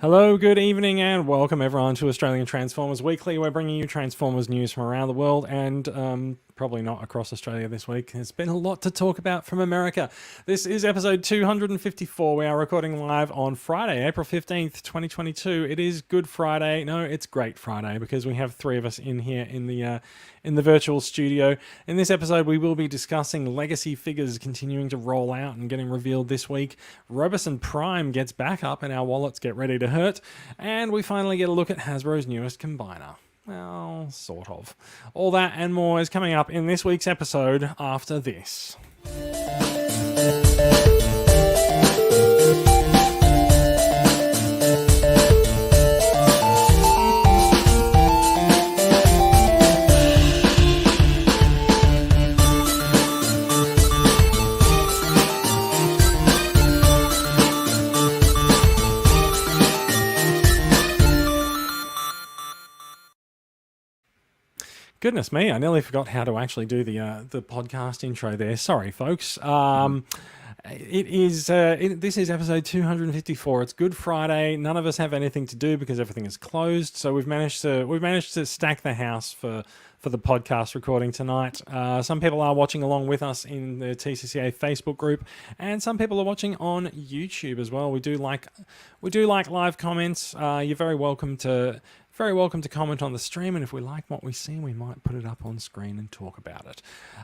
Hello, good evening, and welcome everyone to Australian Transformers Weekly. We're bringing you Transformers news from around the world and probably not across Australia this week. There's been a lot to talk about from America. This is episode 254. We are recording live on Friday, April 15th, 2022. It is Good Friday. No, it's Great Friday because we have three of us in here in the virtual studio. In this episode, we will be discussing legacy figures continuing to roll out and getting revealed this week. Roboson Prime gets back up and our wallets get ready to hurt. And we finally get a look at Hasbro's newest combiner. Well, sort of. All that and more is coming up in this week's episode after this. Goodness me, I nearly forgot how to actually do the podcast intro there. Sorry, folks. This is episode 254. It's Good Friday. None of us have anything to do because everything is closed. So we've managed to stack the house for the podcast recording tonight. Some people are watching along with us in the TCCA Facebook group, and some people are watching on YouTube as well. We do like live comments. You're very welcome to comment on the stream, and if we like what we see, we might put it up on screen and talk about it.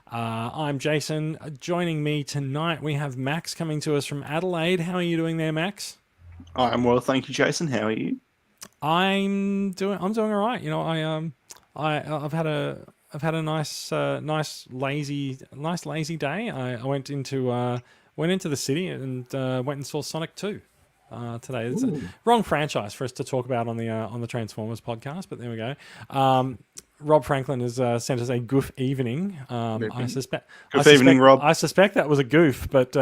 I'm Jason. Joining me tonight, we have Max coming to us from Adelaide. How are you doing there, Max? I'm well, thank you, Jason. How are you? I'm doing all right. You know, I've had a nice lazy day. I went into the city and went and saw Sonic 2. Today. It's a wrong franchise for us to talk about on the Transformers podcast, but there we go. Rob Franklin has sent us a goof evening. I suspect Rob. I suspect that was a goof, but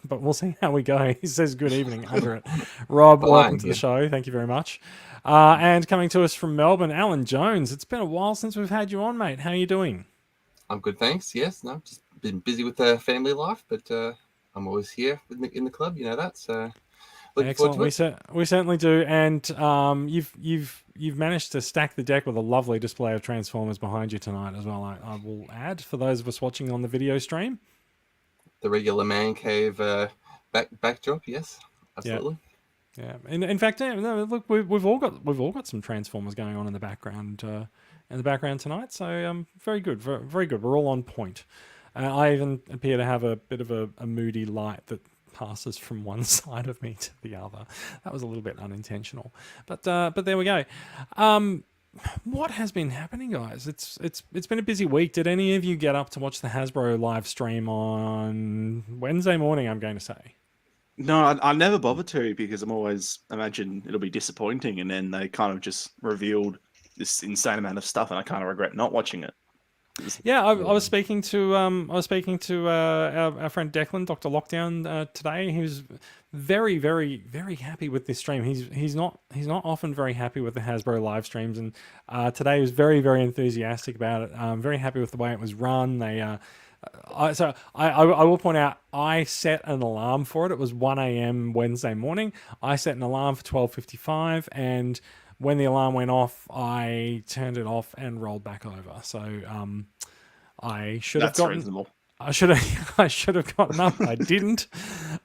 we'll see how we go. He says good evening under it. Rob, welcome to the show. Thank you very much. And coming to us from Melbourne, Alan Jones. It's been a while since we've had you on, mate. How are you doing? I'm good, thanks. Yes, no, just been busy with the family life, but I'm always here in the club. You know that, so. Excellent. We certainly do, and you've managed to stack the deck with a lovely display of Transformers behind you tonight as well. I will add for those of us watching on the video stream. The regular man cave backdrop, yes, absolutely. Yeah. In fact, look, we've all got some Transformers going on in the background tonight. So very good, very good. We're all on point. I even appear to have a bit of a moody light that passes from one side of me to the other. That was a little bit unintentional, but there we go. What has been happening, guys? It's been a busy week. Did any of you get up to watch the Hasbro live stream on Wednesday morning? I'm going to say. No, I never bothered to because I'm always imagine it'll be disappointing, and then they kind of just revealed this insane amount of stuff, and I kind of regret not watching it. Yeah, I was speaking to our friend Declan, Dr. Lockdown, today. He was very, very, very happy with this stream. He's not often very happy with the Hasbro live streams, and today he was very, very enthusiastic about it. Very happy with the way it was run. I will point out, I set an alarm for it. It was 1 a.m. Wednesday morning. I set an alarm for 12:55, and when the alarm went off, I turned it off and rolled back over. So I should have gotten. Reasonable. I should have gotten up. I didn't.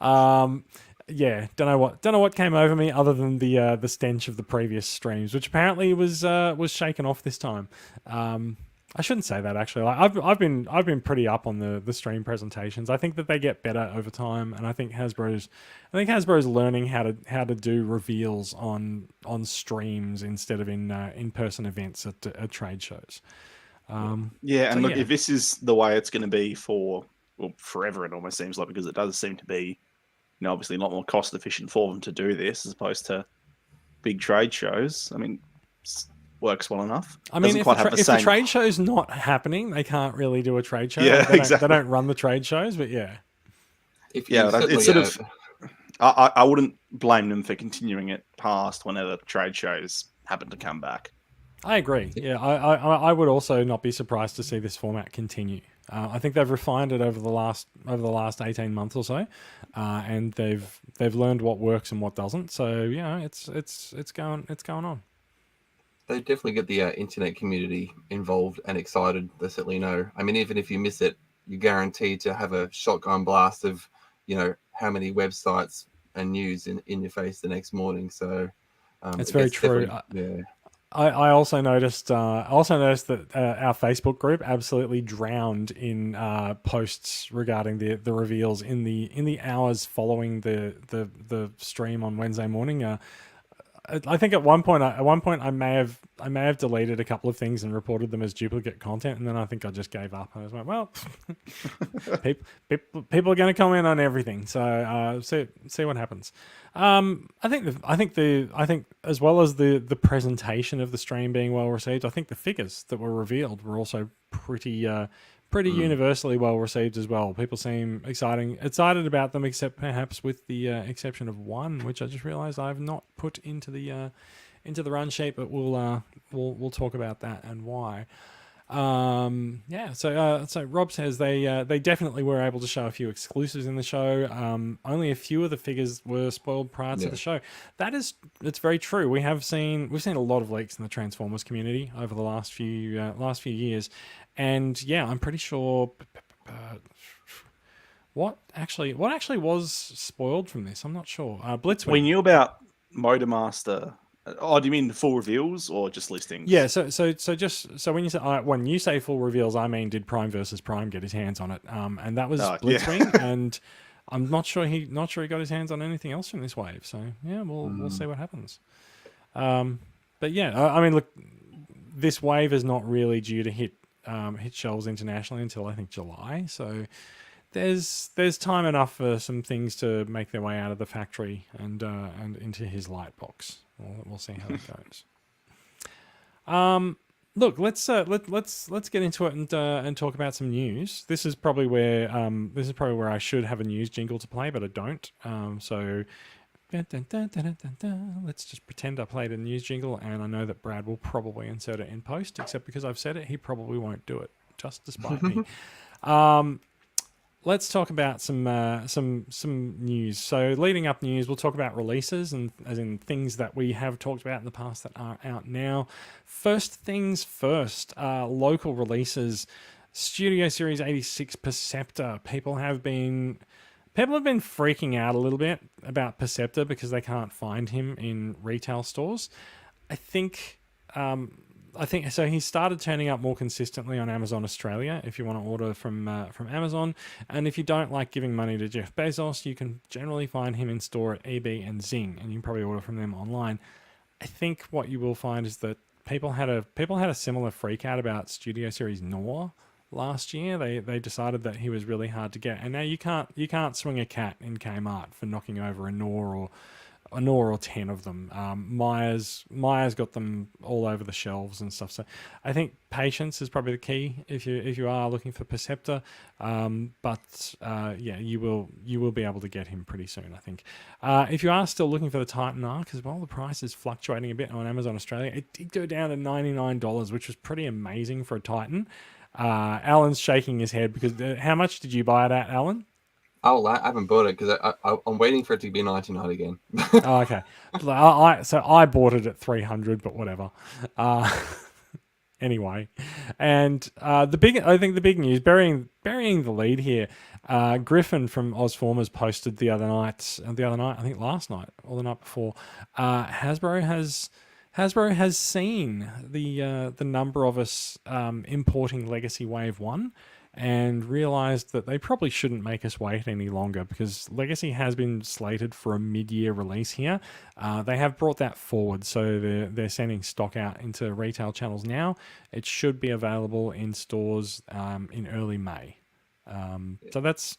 Yeah, don't know what came over me other than the stench of the previous streams, which apparently was shaken off this time. I shouldn't say that actually. Like, I've been pretty up on the stream presentations. I think that they get better over time, and I think Hasbro's learning how to do reveals on streams instead of in-person events at trade shows. If this is the way it's going to be for forever, it almost seems like, because it does seem to be, obviously a lot more cost efficient for them to do this as opposed to big trade shows. I mean, works well enough. I mean, if the trade show's not happening, they can't really do a trade show. Yeah, exactly. They don't run the trade shows, but yeah. It's sort of. I wouldn't blame them for continuing it past whenever trade shows happen to come back. I agree. Yeah, I would also not be surprised to see this format continue. I think they've refined it over the last 18 months or so, and they've learned what works and what doesn't. So it's going on. They definitely get the internet community involved and excited. They certainly know. I mean, even if you miss it, you're guaranteed to have a shotgun blast of, how many websites and news in your face the next morning. So it's very true. Yeah. I also noticed that our Facebook group absolutely drowned in posts regarding the reveals in the hours following the stream on Wednesday morning. I think at one point I may have deleted a couple of things and reported them as duplicate content, and then I think I just gave up. I was like, well, people are going to comment on everything, so see what happens. I think as well as the presentation of the stream being well received, I think the figures that were revealed were also pretty universally well received as well. People seem excited about them, except perhaps with the exception of one, which I just realised I have not put into the run sheet, but we'll talk about that and why. So Rob says they definitely were able to show a few exclusives in the show. Only a few of the figures were spoiled prior to the show. It's very true. We've seen a lot of leaks in the Transformers community over the last few years, and I'm pretty sure. What actually was spoiled from this? I'm not sure. Blitzwing. We knew about Motormaster. Oh, do you mean full reveals or just listings? Yeah, so when you say full reveals, I mean, did Prime versus Prime get his hands on it? And that was Blitzwing, and I'm not sure he got his hands on anything else from this wave. So we'll see what happens. But I mean, look, this wave is not really due to hit shelves internationally until I think July. So there's time enough for some things to make their way out of the factory and into his light box. We'll see how that goes. Look, let's get into it and talk about some news. This is probably where I should have a news jingle to play, but I don't. So let's just pretend I played a news jingle, and I know that Brad will probably insert it in post. Except because I've said it, he probably won't do it, just despite me. Let's talk about some news. So leading up news, we'll talk about releases, and as in things that we have talked about in the past that are out now. First things first, local releases. Studio Series 86 Perceptor. People have been freaking out a little bit about Perceptor because they can't find him in retail stores. I think so. He started turning up more consistently on Amazon Australia if you want to order from Amazon. And if you don't like giving money to Jeff Bezos, you can generally find him in store at EB and Zing, and you can probably order from them online. I think what you will find is that people had a similar freak out about Studio Series Noir last year. They decided that he was really hard to get, and now you can't swing a cat in Kmart for knocking over a Noir or 10 of them. Myers got them all over the shelves and stuff. So I think patience is probably the key if you are looking for Perceptor. You will be able to get him pretty soon, I think. If you are still looking for the Titan Arc as well, the price is fluctuating a bit on Amazon Australia. It did go down to $99, which was pretty amazing for a Titan. Alan's shaking his head because how much did you buy it at, Alan? Oh, I haven't bought it because I'm waiting for it to be 99 again. Oh, okay. I bought it at 300, but whatever. Anyway, and I think the big news, burying the lead here, Griffin from Ozformers posted the other night, I think last night or the night before, Hasbro has seen the number of us importing Legacy Wave 1 and realised that they probably shouldn't make us wait any longer because Legacy has been slated for a mid-year release here. They have brought that forward, so they're sending stock out into retail channels now. It should be available in stores in early May. So that's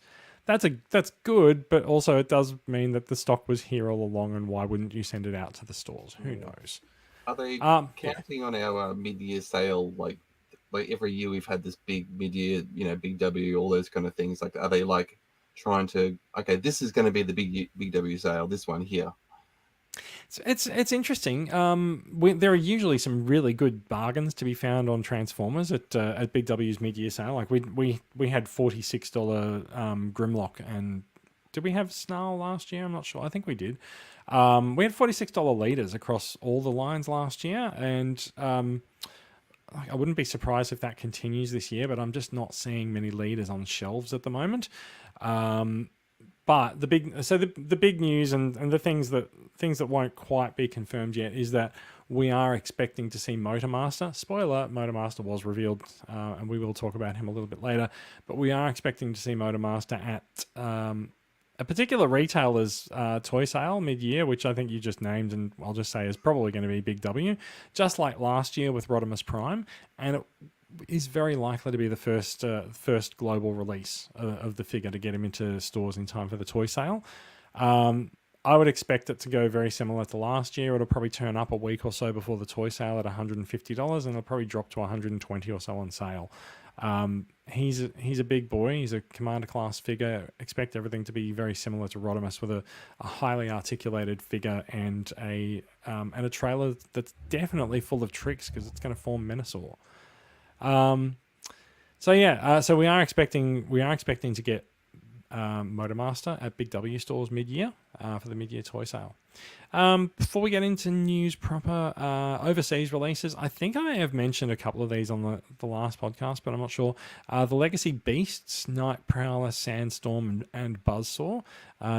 good, but also it does mean that the stock was here all along, and why wouldn't you send it out to the stores? Who knows? Are they counting on our mid-year sale? Like every year we've had this big mid-year, big W, all those kind of things. Like, are they like trying to, okay, this is going to be the big W sale, this one here. It's interesting. There are usually some really good bargains to be found on Transformers at Big W's mid-year sale. Like we had $46 Grimlock, and did we have Snarl last year? I'm not sure. I think we did. We had $46 leaders across all the lines last year, and I wouldn't be surprised if that continues this year. But I'm just not seeing many leaders on shelves at the moment. But the big news and the things that won't quite be confirmed yet is that we are expecting to see Motormaster. Spoiler: Motormaster was revealed, and we will talk about him a little bit later. But we are expecting to see Motormaster at a particular retailer's toy sale mid-year, which I think you just named, and I'll just say is probably going to be Big W, just like last year with Rodimus Prime, and it is very likely to be the first global release of the figure to get him into stores in time for the toy sale. I would expect it to go very similar to last year. It'll probably turn up a week or so before the toy sale at $150, and it'll probably drop to $120 or so on sale. He's a big boy. He's a Commander class figure. Expect everything to be very similar to Rodimus, with a highly articulated figure and a trailer that's definitely full of tricks because it's going to form Minosaur. So we are expecting to get Motormaster at Big W stores mid-year for the mid-year toy sale. Before we get into news proper, overseas releases, I think I may have mentioned a couple of these on the last podcast, but I'm not sure. The Legacy Beasts, Night Prowler, Sandstorm, and Buzzsaw.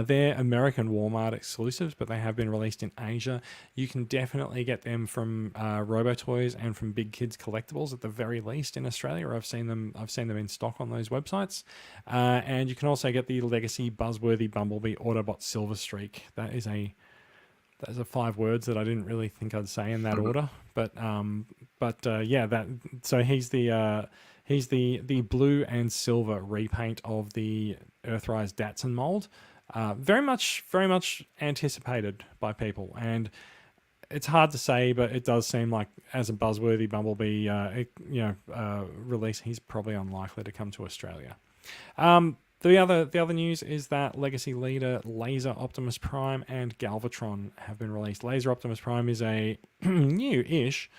They're American Walmart exclusives, but they have been released in Asia. You can definitely get them from Robotoys and from Big Kids Collectibles at the very least in Australia. I've seen them in stock on those websites. And you can also get the Legacy Buzzworthy Bumblebee Autobot Silver Streak. Those are 5 words that I didn't really think I'd say in that order, so he's the blue and silver repaint of the Earthrise Datsun mold. Very much anticipated by people, and it's hard to say, but it does seem like as a Buzzworthy Bumblebee, release, he's probably unlikely to come to Australia. The other news is that Legacy Leader Laser Optimus Prime and Galvatron have been released. Laser Optimus Prime is a new-ish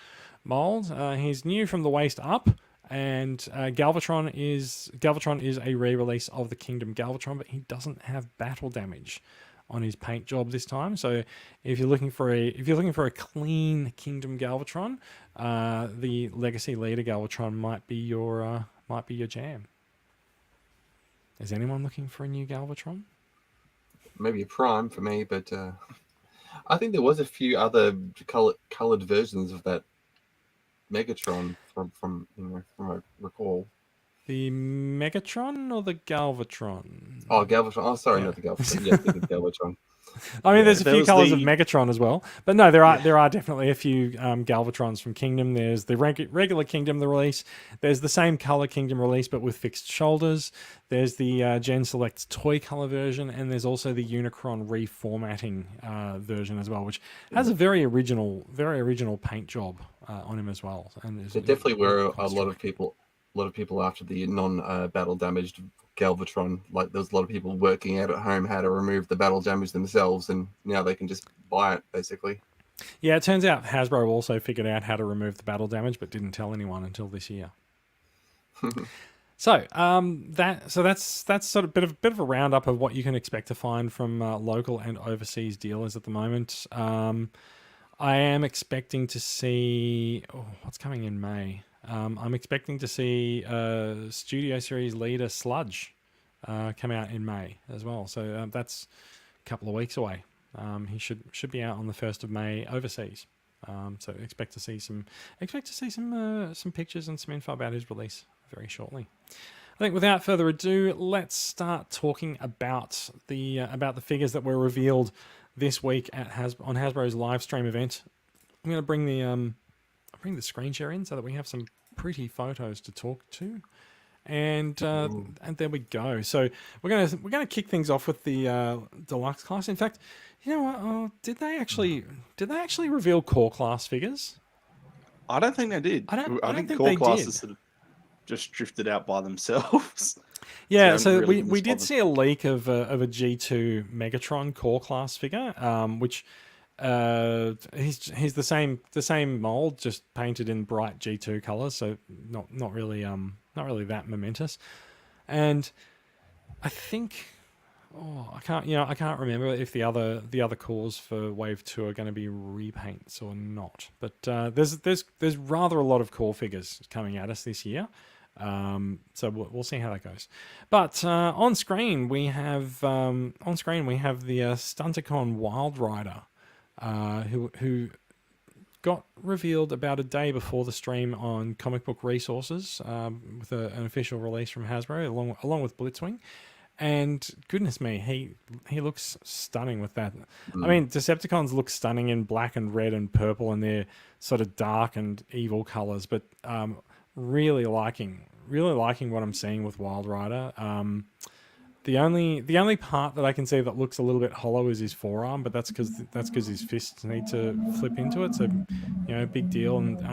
mold. He's new from the waist up, and Galvatron is a re-release of the Kingdom Galvatron, but he doesn't have battle damage on his paint job this time. So if you're looking for a clean Kingdom Galvatron, the Legacy Leader Galvatron might be your jam. Is anyone looking for a new Galvatron? Maybe a Prime for me, but I think there was a few other colored versions of that Megatron from I recall. The Megatron or the Galvatron? Oh, Galvatron. Oh, sorry, not the Galvatron. Yeah, the Galvatron. I mean, there's a few colors of Megatron as well, but no, there are definitely a few Galvatrons from Kingdom. There's the regular Kingdom release. There's the same color Kingdom release, but with fixed shoulders. There's the Gen Select's toy color version, and there's also the Unicron reformatting version as well, which has a very original paint job on him as well. And there definitely were a lot of people after the non-battle damaged Galvatron. Like, there was a lot of people working out at home how to remove the battle damage themselves, and now they can just buy it basically. Yeah, it turns out Hasbro also figured out how to remove the battle damage, but didn't tell anyone until this year. So that's sort of bit of a roundup of what you can expect to find from local and overseas dealers at the moment. I am expecting to see what's coming in May. I'm expecting to see Studio Series Leader Sludge come out in May as well. So that's a couple of weeks away. He should be out on the 1st of May overseas. So expect to see some pictures and some info about his release very shortly. I think without further ado, let's start talking about the figures that were revealed this week on Hasbro's live stream event. I'm going to bring the screen share in so that we have some pretty photos to talk to, and there we go. So we're gonna kick things off with the deluxe class. In fact, you know what? Did they actually reveal core class figures? I don't think they did. I think core classes sort of just drifted out by themselves. Yeah, so we did see a leak of a G2 Megatron core class figure, which He's the same mold, just painted in bright G2 colors, so not really that momentous. And I think, I can't remember if the other cores for Wave 2 are going to be repaints or not. But there's rather a lot of core figures coming at us this year. So we'll see how that goes. But on screen we have the Stunticon Wild Rider, who got revealed about a day before the stream on Comic Book Resources, with an official release from Hasbro along with Blitzwing. And goodness me, he looks stunning with that. I mean, Decepticons look stunning in black and red and purple, and they're sort of dark and evil colors. But really liking what I'm seeing with Wild Rider. The only part that I can see that looks a little bit hollow is his forearm, but that's because his fists need to flip into it. So, big deal. And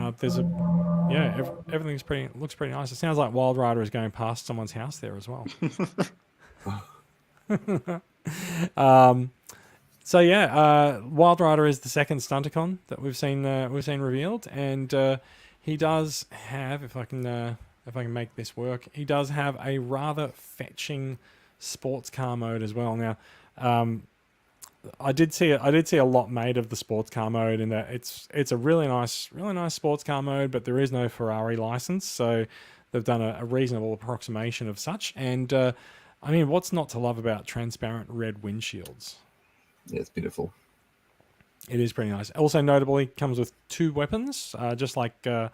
everything's looks pretty nice. It sounds like Wild Rider is going past someone's house there as well. Wild Rider is the second Stunticon that we've seen revealed, and he does have, if I can make this work, he does have a rather fetching sports car mode as well. Now, I did see a lot made of the sports car mode, in that it's a really nice sports car mode, but there is no Ferrari license, so they've done a reasonable approximation of such. And I mean, what's not to love about transparent red windshields? Yeah, it's beautiful. It is pretty nice. Also, notably, comes with 2 weapons, just like drag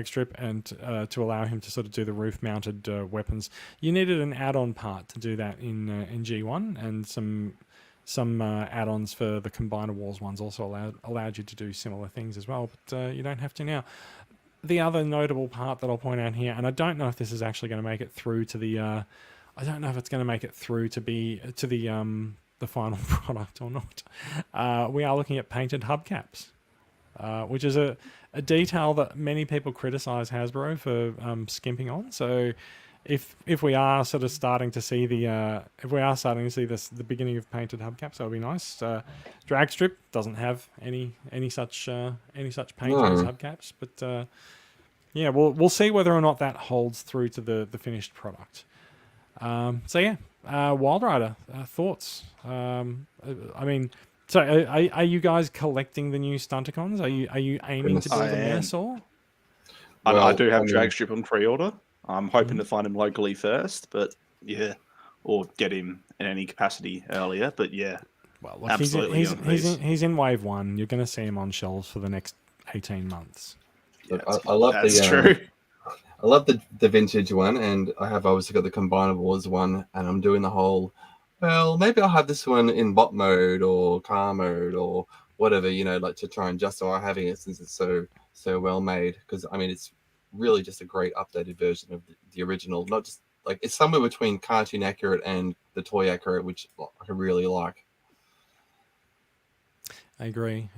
strip, and to allow him to sort of do the roof-mounted weapons. You needed an add-on part to do that in G1, and some add-ons for the Combiner Wars ones also allowed you to do similar things as well, but you don't have to now. The other notable part that I'll point out here, and I don't know if this is actually going to make it through to the, I don't know if it's going to make it through to the final product or not. We are looking at painted hubcaps, which is a detail that many people criticize Hasbro for skimping on. So if we are sort of starting to see the beginning of painted hubcaps, that'll be nice. Drag strip doesn't have any such paint on its hubcaps, but we'll see whether or not that holds through to the finished product. Wild Rider, thoughts? I mean, so are you guys collecting the new Stunticons? Are you aiming to build a Minosaur? I do have drag strip on pre-order. I'm hoping to find him locally first, but or get him in any capacity earlier. But well, look, he's in Wave 1. You're going to see him on shelves for the next 18 months. Look, I love that's true. I love the vintage one, and I have obviously got the Combiner Wars one, and I'm doing the whole, well, maybe I'll have this one in bot mode or car mode or whatever, like to try and justify having it since it's so well made. Because I mean, it's really just a great updated version of the original. Not just like, it's somewhere between cartoon accurate and the toy accurate, which I really like. I agree.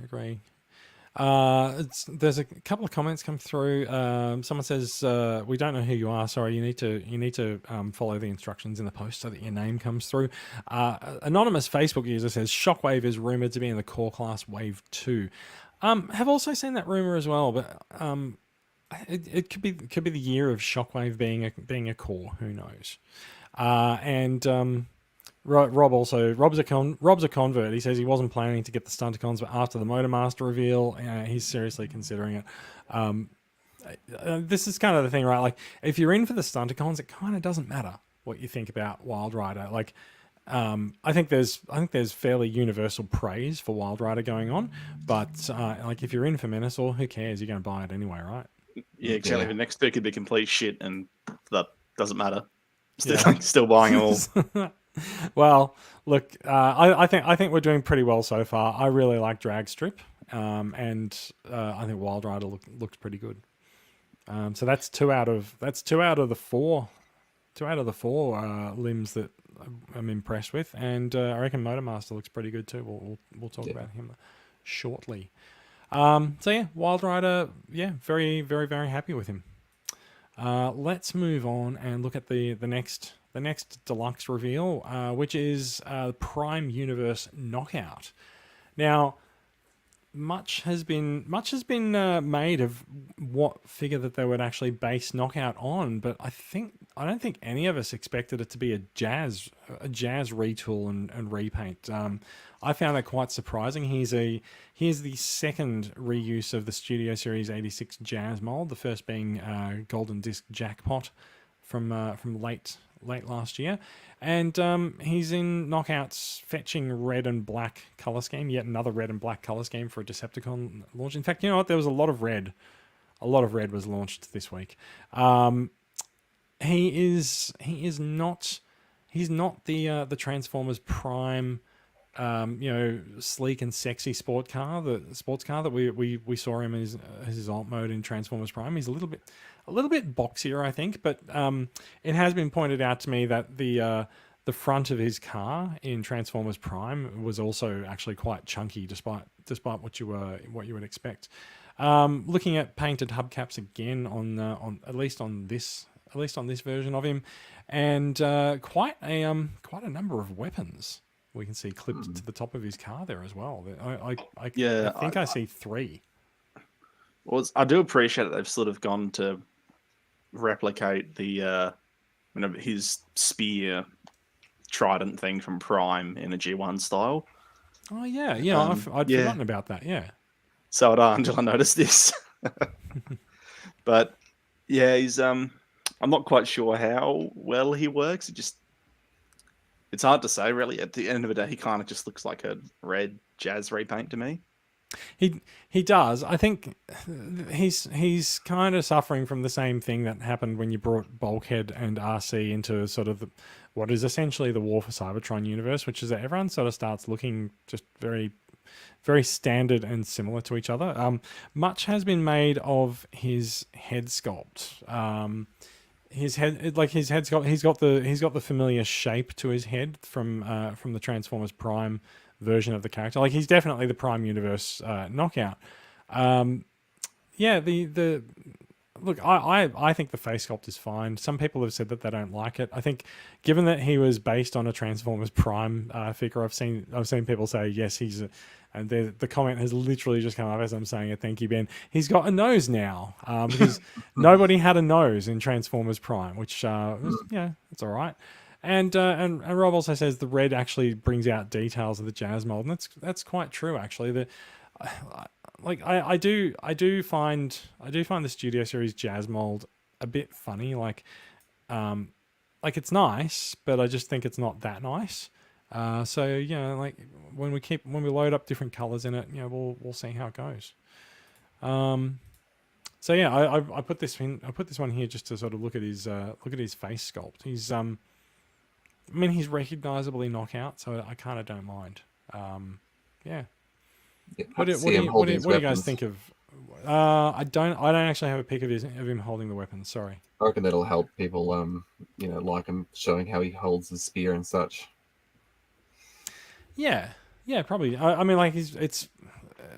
There's a couple of comments come through. Someone says, "We don't know who you are. Sorry, you need to follow the instructions in the post so that your name comes through." Anonymous Facebook user says, "Shockwave is rumored to be in the core class Wave 2." Have also seen that rumor as well, but it could be the year of Shockwave being a core. Who knows? Rob's a convert. He says he wasn't planning to get the Stunticons, but after the Motormaster reveal, he's seriously considering it. This is kind of the thing, right? Like, if you're in for the Stunticons, it kind of doesn't matter what you think about Wild Rider. Like, I think there's fairly universal praise for Wild Rider going on, but like, if you're in for Minosaur, who cares? You're going to buy it anyway, right? Yeah, exactly. The next two could be complete shit, and that doesn't matter. Still buying them all. Well, look, I think we're doing pretty well so far. I really like Drag Strip, and I think Wild Rider looks pretty good. So that's two out of the four limbs that I'm impressed with, and I reckon Motormaster looks pretty good too. We'll talk about him shortly. Wild Rider, very, very, very happy with him. let's move on and look at the next deluxe reveal, which is Prime Universe Knockout. Now, much has been made of what figure that they would actually base Knockout on, but I don't think any of us expected it to be a jazz retool and repaint. I found that quite surprising. He's the second reuse of the Studio Series 86 Jazz mold, the first being Golden Disc Jackpot from late last year, and he's in Knockout's fetching red and black color scheme. Yet another red and black color scheme for a Decepticon launch. In fact, you know what? There was a lot of red. A lot of red was launched this week. He's not the Transformers Prime, sleek and sexy sports car that we saw him as his alt mode in Transformers Prime. He's a little bit boxier, I think, but it has been pointed out to me that the front of his car in Transformers Prime was also actually quite chunky, despite what you would expect. Looking at painted hubcaps again on at least on this version of him, and quite a number of weapons we can see clipped to the top of his car there as well. I think I see 3. Well, I do appreciate that they've sort of gone to replicate the his spear trident thing from Prime in a G1 style. Oh yeah, I'd forgotten about that. Yeah. So until I noticed this, but yeah, he's I'm not quite sure how well he works. It's hard to say, really. At the end of the day, he kind of just looks like a red jazz repaint to me. He does. I think he's kind of suffering from the same thing that happened when you brought Bulkhead and RC into sort of what is essentially the War for Cybertron universe, which is that everyone sort of starts looking just very, very standard and similar to each other. Much has been made of his head sculpt. His head sculpt. He's got the familiar shape to his head from the Transformers Prime version of the character. Like, he's definitely the Prime Universe Knockout. Look, I think the face sculpt is fine. Some people have said that they don't like it. I think, given that he was based on a Transformers Prime figure, I've seen people say yes, and the comment has literally just come up as I'm saying it. Thank you, Ben. He's got a nose now, because nobody had a nose in Transformers Prime, which it's all right. And Rob also says the red actually brings out details of the jazz mold, and that's quite true actually. I do find the Studio Series jazz mold a bit funny. Like it's nice, but I just think it's not that nice. So like when we load up different colors in it, we'll see how it goes. So yeah, I put this one here just to sort of look at his face sculpt. He's he's recognizably Knockout, so I kind of don't mind. What do you guys think of? I don't actually have a pic of him holding the weapon. Sorry. I reckon that'll help people, like him showing how he holds the spear and such. Yeah, probably. I mean, like it's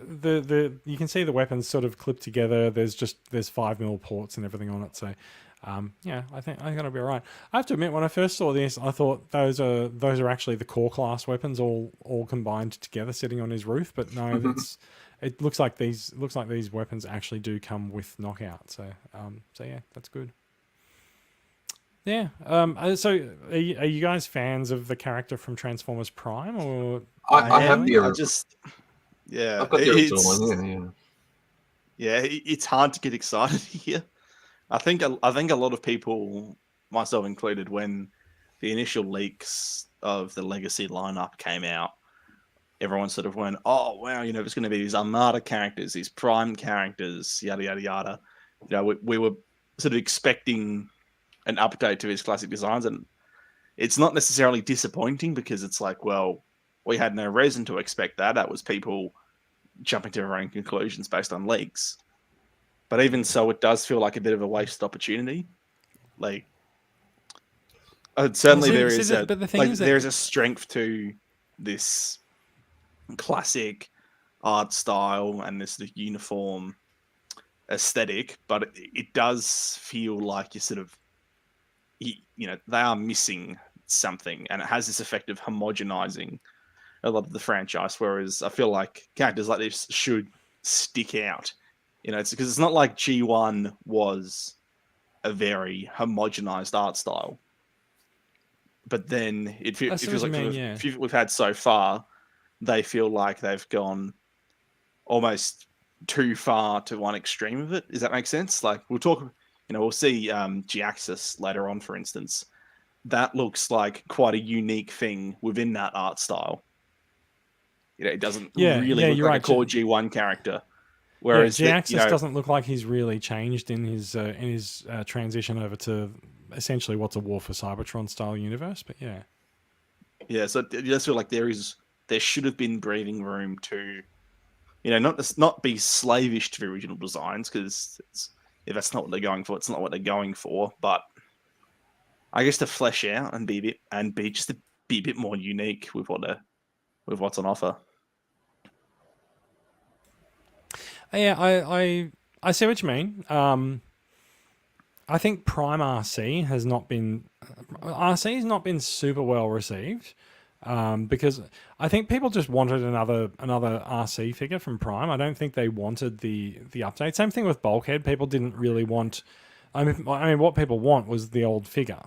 the you can see the weapons sort of clipped together. There's 5mm ports and everything on it. So, I think it'll be all right. I have to admit, when I first saw this, I thought those are actually the core class weapons all combined together, sitting on his roof. But no, it looks like these weapons actually do come with Knockout. So yeah, that's good. Yeah. So are you guys fans of the character from Transformers Prime, or I have the I've got the original one. Yeah, it's hard to get excited here. I think a lot of people, myself included, when the initial leaks of the Legacy lineup came out, everyone sort of went, "Oh wow, it's going to be these Armada characters, these Prime characters, yada yada yada." We were sort of expecting an update to his classic designs, and it's not necessarily disappointing because it's like, well, we had no reason to expect that. That was people jumping to their own conclusions based on leaks. But even so, it does feel like a bit of a wasted opportunity. Like, certainly there is a strength to this classic art style and this uniform aesthetic, but it does feel like you sort of, they are missing something, and it has this effect of homogenizing a lot of the franchise. Whereas I feel like characters like this should stick out. It's because it's not like G1 was a very homogenized art style, but then it feels like we've had so far, they feel like they've gone almost too far to one extreme of it. Does that make sense? Like we'll see G-Axis later on, for instance. That looks like quite a unique thing within that art style. It doesn't really look like a core G1 character. Whereas G-Axis doesn't look like he's really changed in his transition over to essentially what's a War for Cybertron style universe. But so I just feel like there should have been breathing room to, not be slavish to the original designs, because if that's not what they're going for, it's not what they're going for. But I guess to flesh out and be a bit more unique with what's on offer. Yeah, I see what you mean. I think Prime RC has not been super well received, because I think people just wanted another RC figure from Prime. I don't think they wanted the update. Same thing with Bulkhead. People didn't really want. I mean, what people want was the old figure,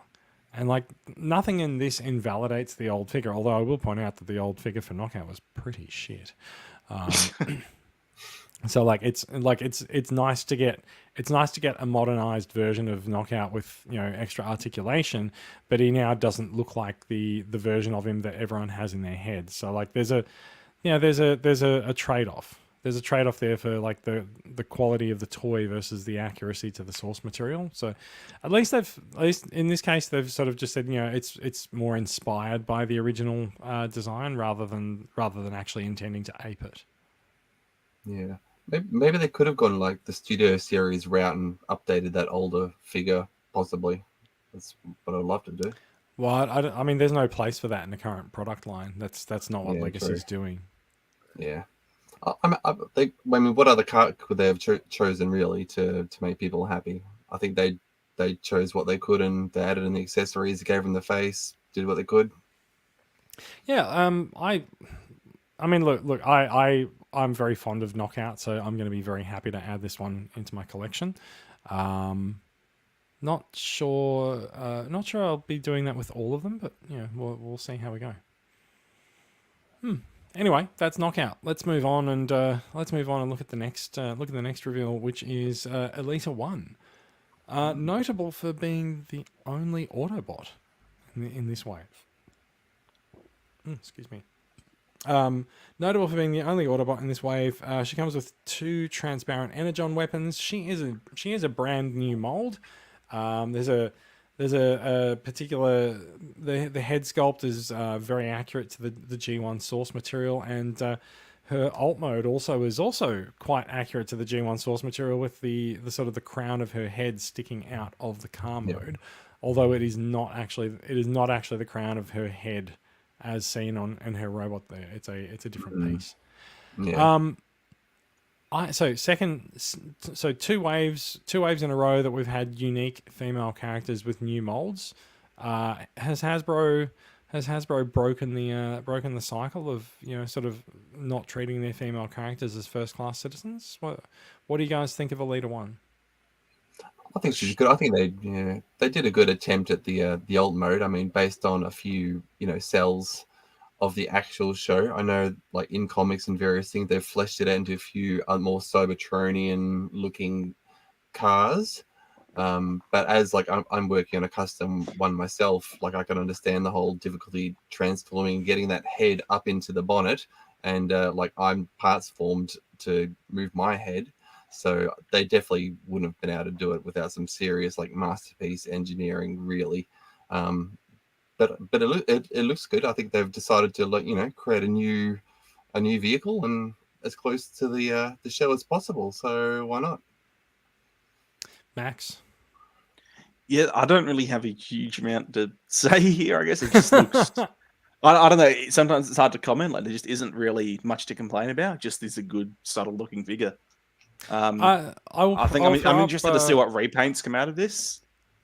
and like nothing in this invalidates the old figure. Although I will point out that the old figure for Knockout was pretty shit. So it's nice to get a modernized version of Knockout with extra articulation, but he now doesn't look like the version of him that everyone has in their head. So like there's a trade-off. There's a trade-off there for like the quality of the toy versus the accuracy to the source material. So at least in this case they've sort of just said it's more inspired by the original design rather than actually intending to ape it. Yeah. Maybe they could have gone like the Studio Series route and updated that older figure, possibly. That's what I'd love to do. Well, I mean, there's no place for that in the current product line. That's not what Legacy's doing. Yeah. I mean, what other card could they have chosen really to make people happy? I think they chose what they could, and they added in the accessories, gave them the face, did what they could. Yeah. I mean, look. I'm very fond of Knockout, so I'm going to be very happy to add this one into my collection. Not sure I'll be doing that with all of them, but we'll see how we go. Anyway, that's Knockout. Let's move on and look at the next reveal, which is EliteOne. Notable for being the only Autobot in this wave. Excuse me. Notable for being the only Autobot in this wave. She comes with 2 transparent Energon weapons. She is a brand new mold. There's a particular the head sculpt is very accurate to the G1 source material, and her alt mode is also quite accurate to the G1 source material, with the sort of the crown of her head sticking out of the car mode. Although it is not actually the crown of her head as seen in her robot there. It's a different piece. Yeah. So two waves in a row that we've had unique female characters with new molds. Has Hasbro broken the cycle of sort of not treating their female characters as first class citizens? What do you guys think of EliteOne? I think she's good. I think they did a good attempt at the old mode. I mean, based on a few cells of the actual show. I know, like in comics and various things, they've fleshed it out into a few more Cybertronian looking cars. But as like I'm working on a custom one myself, like I can understand the whole difficulty transforming, getting that head up into the bonnet, and like I'm parts formed to move my head. So they definitely wouldn't have been able to do it without some serious like masterpiece engineering, really. But it looks good. I think they've decided to create a new vehicle and as close to the show as possible. So why not? Max? Yeah, I don't really have a huge amount to say here. I guess it just looks. I don't know. Sometimes it's hard to comment. Like there just isn't really much to complain about. Just is a good, subtle looking figure. I'm interested to see what repaints come out of this,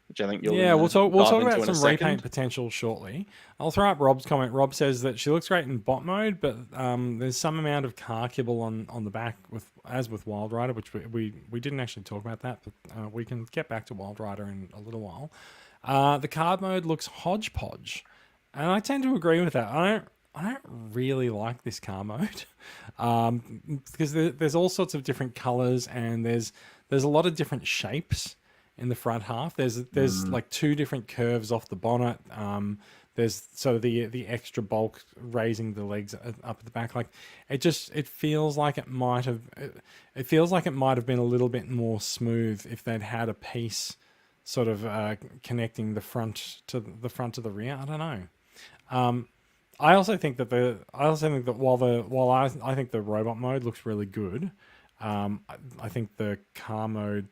which I think you'll we'll talk about some repaint repaint potential shortly. I'll throw up Rob's comment. Rob says that she looks great in bot mode, but there's some amount of car kibble on the back with Wild Rider, which we didn't actually talk about that, but we can get back to Wild Rider in a little while. The card mode looks hodgepodge, and I tend to agree with that. I don't really like this car mode because there's all sorts of different colors, and there's a lot of different shapes in the front half. There's like two different curves off the bonnet. There's sort of the extra bulk raising the legs up at the back. Like it feels like it might have been a little bit more smooth if they'd had a piece sort of connecting the front to the rear. I don't know. I also think that while I think the robot mode looks really good, I think the car mode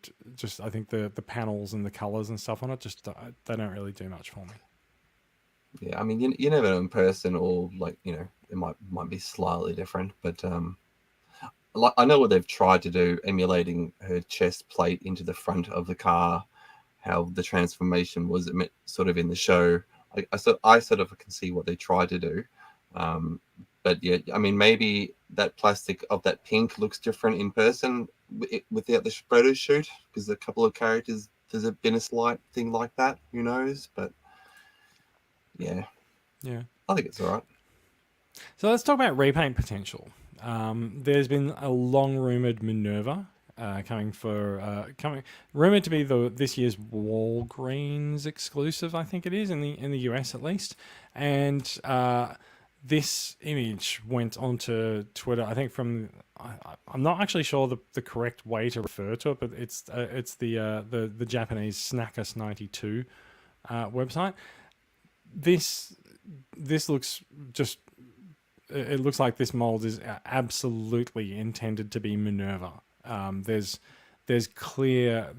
I think the panels and the colors and stuff on it they don't really do much for me. Yeah, I mean, you never know in person, or like, you know, it might be slightly different, but like I know what they've tried to do, emulating her chest plate into the front of the car, how the transformation was sort of in the show. I sort of can see what they tried to do. But yeah, I mean, maybe that plastic of that pink looks different in person without the photo shoot, because a couple of characters, there's been a slight thing like that. Who knows? But yeah, I think it's all right. So let's talk about repaint potential. There's been a long rumored Minerva rumored to be this year's Walgreens exclusive. I think it is in the US at least, and this image went onto Twitter. I think I'm not actually sure the correct way to refer to it, but it's the Japanese Snackus92 website. This looks just. It looks like this mold is absolutely intended to be Minerva. There's clear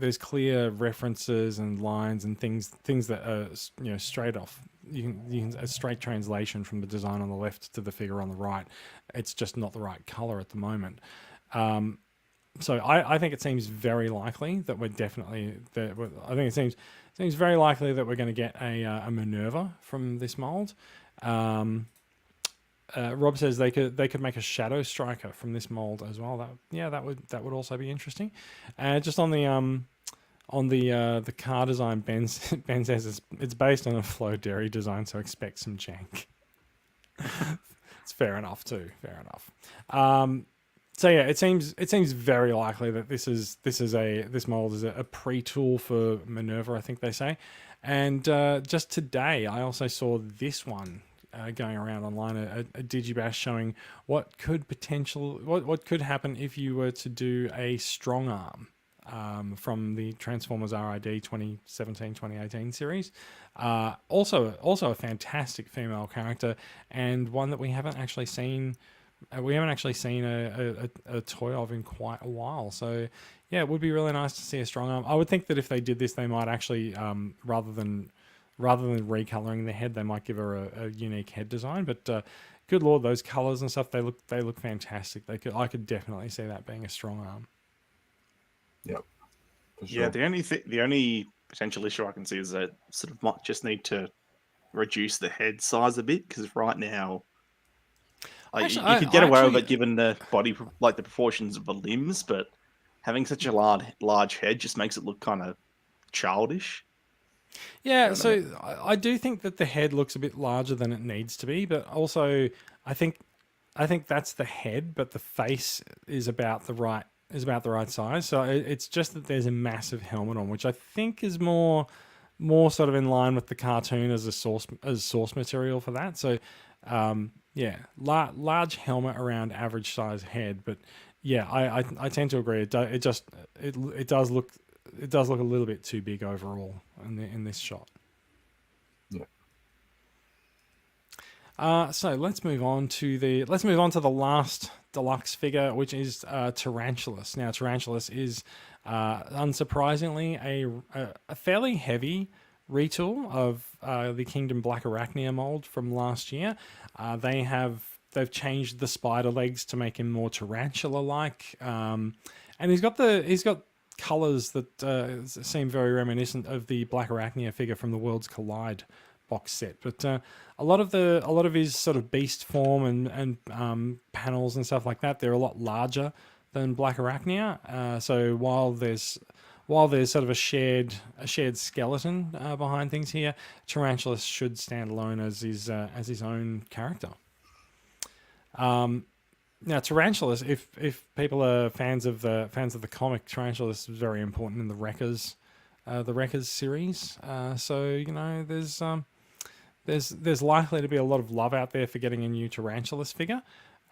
references and lines and things that are, you know, straight off. You can a straight translation from the design on the left to the figure on the right. It's just not the right color at the moment. So I think it seems very likely that I think it seems very likely that we're going to get a Minerva from this mold. Rob says they could make a Shadow Striker from this mold as well. That would also be interesting. Just on the car design, Ben says it's based on a Flow Dairy design, so expect some jank. It's fair enough too. Fair enough. So yeah, it seems very likely that this mold is a pre-tool for Minerva, I think they say. And just today, I also saw this one. Going around online, a Digibash showing what could happen if you were to do a strong arm from the Transformers RID 2017-2018 series. Also a fantastic female character, and one that we haven't actually seen. We haven't actually seen a toy of in quite a while. So yeah, it would be really nice to see a strong arm. I would think that if they did this, they might actually rather than recoloring the head, they might give her a unique head design. But good lord, those colors and stuff, they look fantastic. I could definitely see that being a strong arm. Yep. For sure. Yeah, the only potential issue I can see is that sort of might just need to reduce the head size a bit, because right now, you could get away with it given the body, like the proportions of the limbs, but having such a large head just makes it look kind of childish. Yeah, so I do think that the head looks a bit larger than it needs to be, but also I think that's the head, but the face is about the right size. So it's just that there's a massive helmet on, which I think is more sort of in line with the cartoon as source material for that. So large helmet around average size head, but yeah, I tend to agree. It does look a little bit too big overall in this shot. Yeah. So let's move on to the last deluxe figure, which is Tarantulas. Now, Tarantulas is unsurprisingly a fairly heavy retool of the Kingdom Black Arachnia mold from last year. They have they've changed the spider legs to make him more tarantula-like, and he's got colors that seem very reminiscent of the Black Arachnia figure from the Worlds Collide box set. But a lot of his sort of beast form and panels and stuff like that, they're a lot larger than Black Arachnia. So while there's sort of a shared skeleton behind things here, Tarantulas should stand alone as his own character. Now, Tarantulas, if people are fans of the comic, Tarantulas is very important in the Wreckers series. So there's likely to be a lot of love out there for getting a new Tarantulas figure,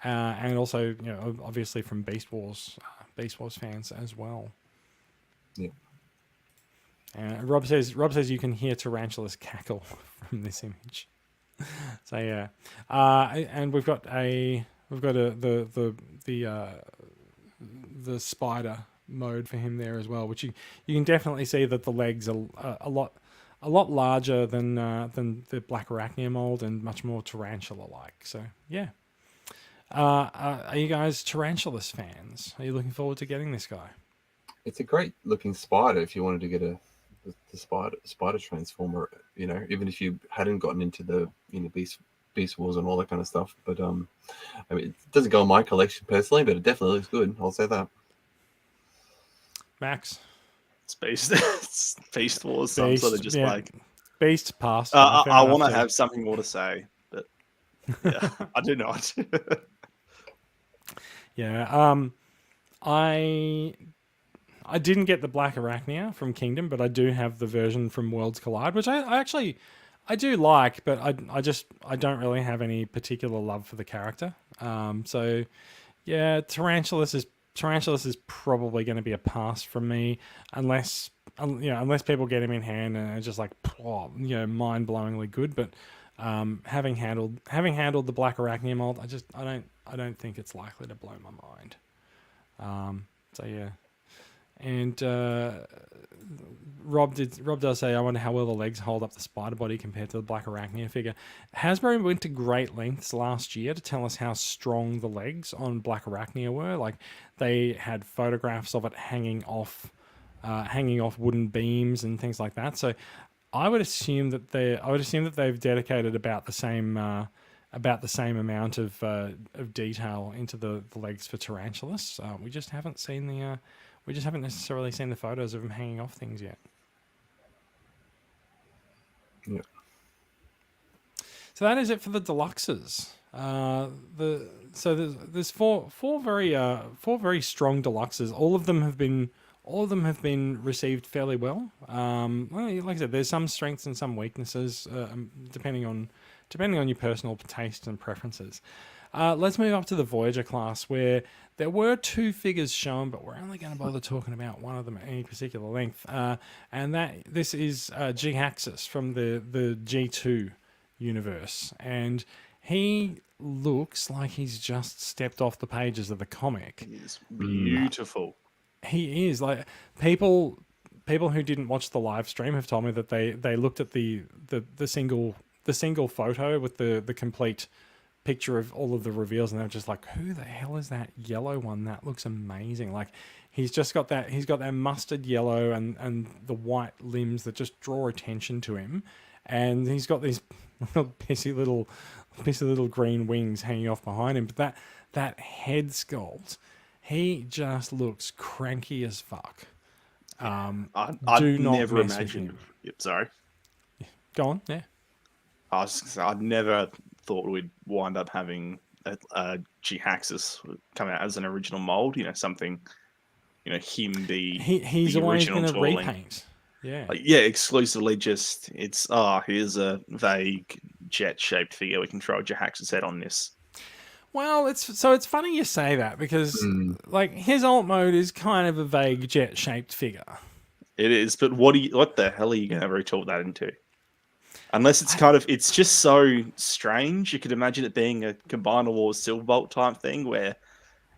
and also obviously from Beast Wars fans as well. Yeah. Rob says you can hear Tarantulas cackle from this image. So yeah, and we've got the spider mode for him there as well, which you can definitely see that the legs are a lot larger than the Black Arachnia mold and much more tarantula like. So yeah, are you guys Tarantulas fans? Are you looking forward to getting this guy? It's a great looking spider if you wanted to get the spider transformer, even if you hadn't gotten into the Beast Wars and all that kind of stuff. But I mean, it doesn't go in my collection personally, but it definitely looks good. I'll say that. Max, it's Beast Wars. So I'm sort of just like Beast past. I want to have something more to say, but yeah, I do not. Yeah. I didn't get the Black Arachnia from Kingdom, but I do have the version from Worlds Collide, which I do like, but I don't really have any particular love for the character. So yeah, Tarantulas is probably going to be a pass from me, unless people get him in hand and it's just like mind-blowingly good. But having handled the Black Arachnia mold, I don't think it's likely to blow my mind. So yeah. And Rob does say, I wonder how well the legs hold up the spider body compared to the Black Arachnia figure. Hasbro went to great lengths last year to tell us how strong the legs on Black Arachnia were. Like, they had photographs of it hanging off wooden beams and things like that. So I would assume that they've dedicated about the same amount of detail into the legs for Tarantulas. We just haven't necessarily seen the photos of him hanging off things yet. Yeah. So that is it for the deluxes. There's four very strong deluxes. All of them have been received fairly well. Like I said, there's some strengths and some weaknesses depending on your personal taste and preferences. Let's move up to the Voyager class, where there were 2 figures shown, but we're only going to bother talking about one of them at any particular length. And this is G-Axis from the G2 universe. And he looks like he's just stepped off the pages of the comic. He is beautiful. He is. Like, people who didn't watch the live stream have told me that they looked at the single photo with the complete picture of all of the reveals, and they're just like, who the hell is that yellow one? That looks amazing. Like, he's got that mustard yellow and the white limbs that just draw attention to him, and he's got these pissy little green wings hanging off behind him. But that head sculpt, he just looks cranky as fuck. I'd never imagined. Yep, sorry. Go on. Yeah. I'd never thought we'd wind up having a G-Axis come out as an original mold. Something. Him be he's the always original going to tooling. repaint. Yeah. Exclusively just here's a vague jet-shaped figure. We can throw a G-Axis head on this. Well, it's funny you say that, because like, his alt mode is kind of a vague jet-shaped figure. It is, but what the hell are you going to retort that into? Unless it's just so strange. You could imagine it being a Combiner Wars Silverbolt type thing, where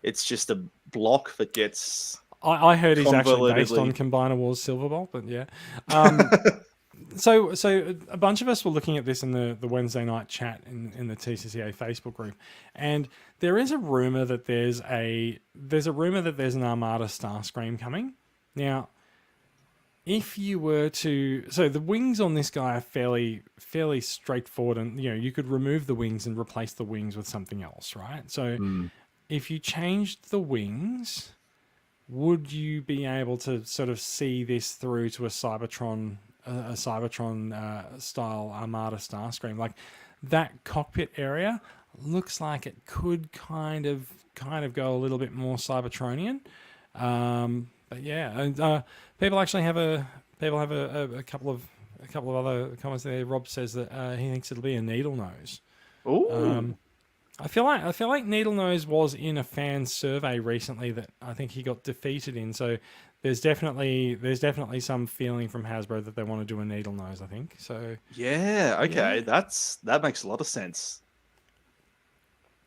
it's just a block that gets. I heard he's actually based on Combiner Wars Silverbolt, but yeah. So a bunch of us were looking at this in the Wednesday night chat in the TCCA Facebook group, and there is a rumor that there's an Armada Starscream coming. Now, if you were to, so the wings on this guy are fairly straightforward, and you could remove the wings and replace the wings with something else, right? So if you changed the wings, would you be able to sort of see this through to a Cybertron style Armada Starscream? Like that cockpit area looks like it could kind of go a little bit more Cybertronian. But yeah, and people actually have a couple of other comments there. Rob says that he thinks it'll be a needle nose. Ooh. I feel like Needle Nose was in a fan survey recently that I think he got defeated in. So there's definitely some feeling from Hasbro that they want to do a Needle Nose, I think. So yeah, okay, yeah. that makes a lot of sense.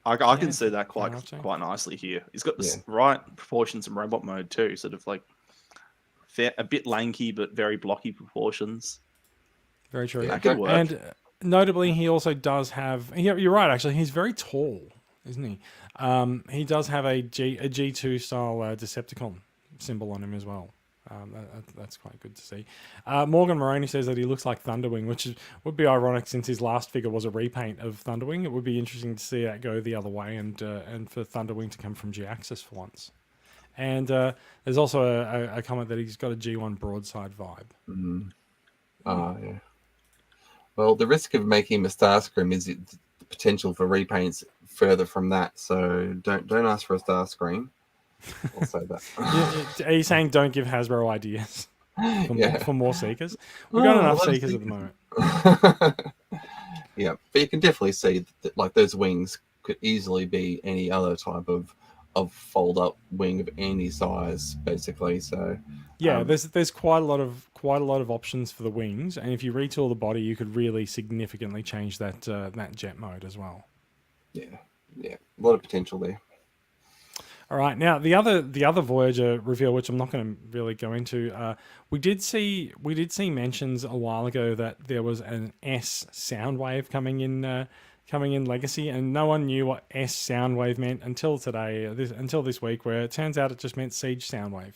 I can see that quite nicely here. He's got the right proportions in robot mode too, sort of like a bit lanky but very blocky proportions. Very true. That could work. And notably, he also does have. You're right. Actually, he's very tall, isn't he? He does have a G2 style Decepticon symbol on him as well. That's quite good to see. Morgan Moroney says that he looks like Thunderwing, which would be ironic since his last figure was a repaint of Thunderwing. It would be interesting to see that go the other way and for Thunderwing to come from G-Axis for once. And there's also a comment that he's got a G1 broadside vibe. Yeah. Well, the risk of making him a Starscream is the potential for repaints further from that. So don't ask for a Starscream. I'll say that. Are you saying don't give Hasbro ideas for more Seekers? We've got enough Seekers at the moment. Yeah, but you can definitely see that like those wings could easily be any other type of fold up wing of any size, basically. So yeah, there's quite a lot of options for the wings, and if you retool the body, you could really significantly change that jet mode as well. Yeah, a lot of potential there. All right, now the other Voyager reveal, which I'm not going to really go into, we did see mentions a while ago that there was an S Soundwave coming in Legacy, and no one knew what S Soundwave meant until today, until this week, where it turns out it just meant Siege Soundwave.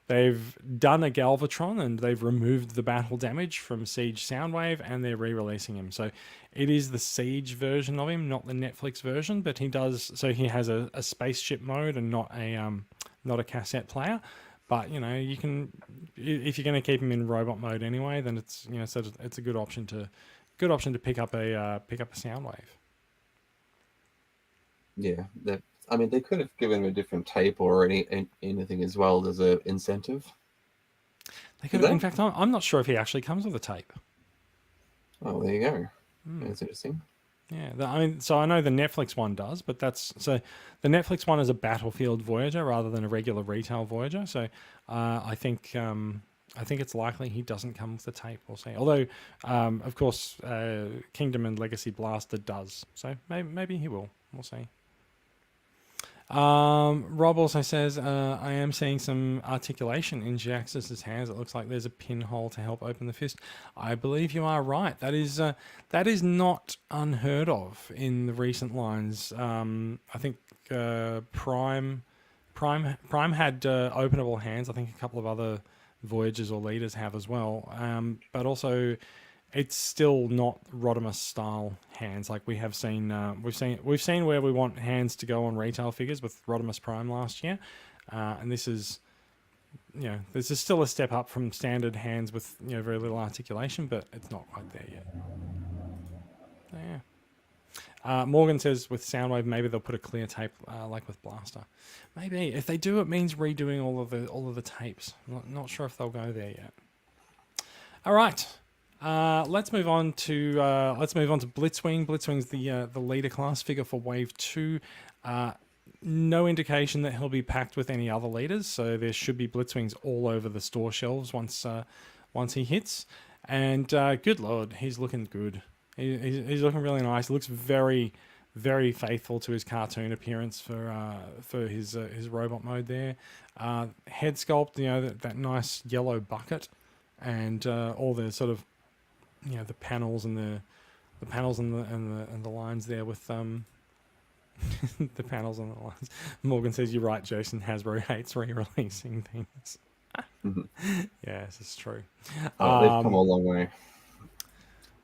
They've done a Galvatron and they've removed the battle damage from Siege Soundwave, and they're re-releasing him. So it is the Siege version of him, not the Netflix version, but he has a spaceship mode and not a cassette player. But you can, if you're going to keep him in robot mode anyway, then it's so it's a good option to pick up a Soundwave. Yeah, they could have given him a different tape or anything as well as an incentive. They could have, in fact, I'm not sure if he actually comes with a tape. Oh, there you go. That's interesting. Yeah, so I know the Netflix one does, but the Netflix one is a Battlefield Voyager rather than a regular retail Voyager. So I think it's likely he doesn't come with the tape. We'll see. Although, of course, Kingdom and Legacy Blaster does. So maybe he will. We'll see. Rob also says, I am seeing some articulation in G-Axis's hands. It looks like there's a pinhole to help open the fist. I believe you are right. That is not unheard of in the recent lines. I think Prime had openable hands. I think a couple of other Voyagers or Leaders have as well. But also, it's still not Rodimus style hands like we have seen. We've seen where we want hands to go on retail figures with Rodimus Prime last year, and this is still a step up from standard hands with very little articulation, but it's not quite there yet. Yeah. Morgan says with Soundwave maybe they'll put a clear tape like with Blaster. Maybe if they do, it means redoing all of the tapes. Not sure if they'll go there yet. All right. Let's move on to Blitzwing. Blitzwing's the leader class figure for Wave 2. No indication that he'll be packed with any other leaders, so there should be Blitzwings all over the store shelves once he hits. And good lord, he's looking good. He's looking really nice. He looks very, very faithful to his cartoon appearance for his robot mode there. Head sculpt, that nice yellow bucket. and all the sort of, you know, the panels and the panels and the lines there with the panels and the lines. Morgan says, "You're right, Jason. Hasbro hates re-releasing things." Yes, it's true. They've come a long way.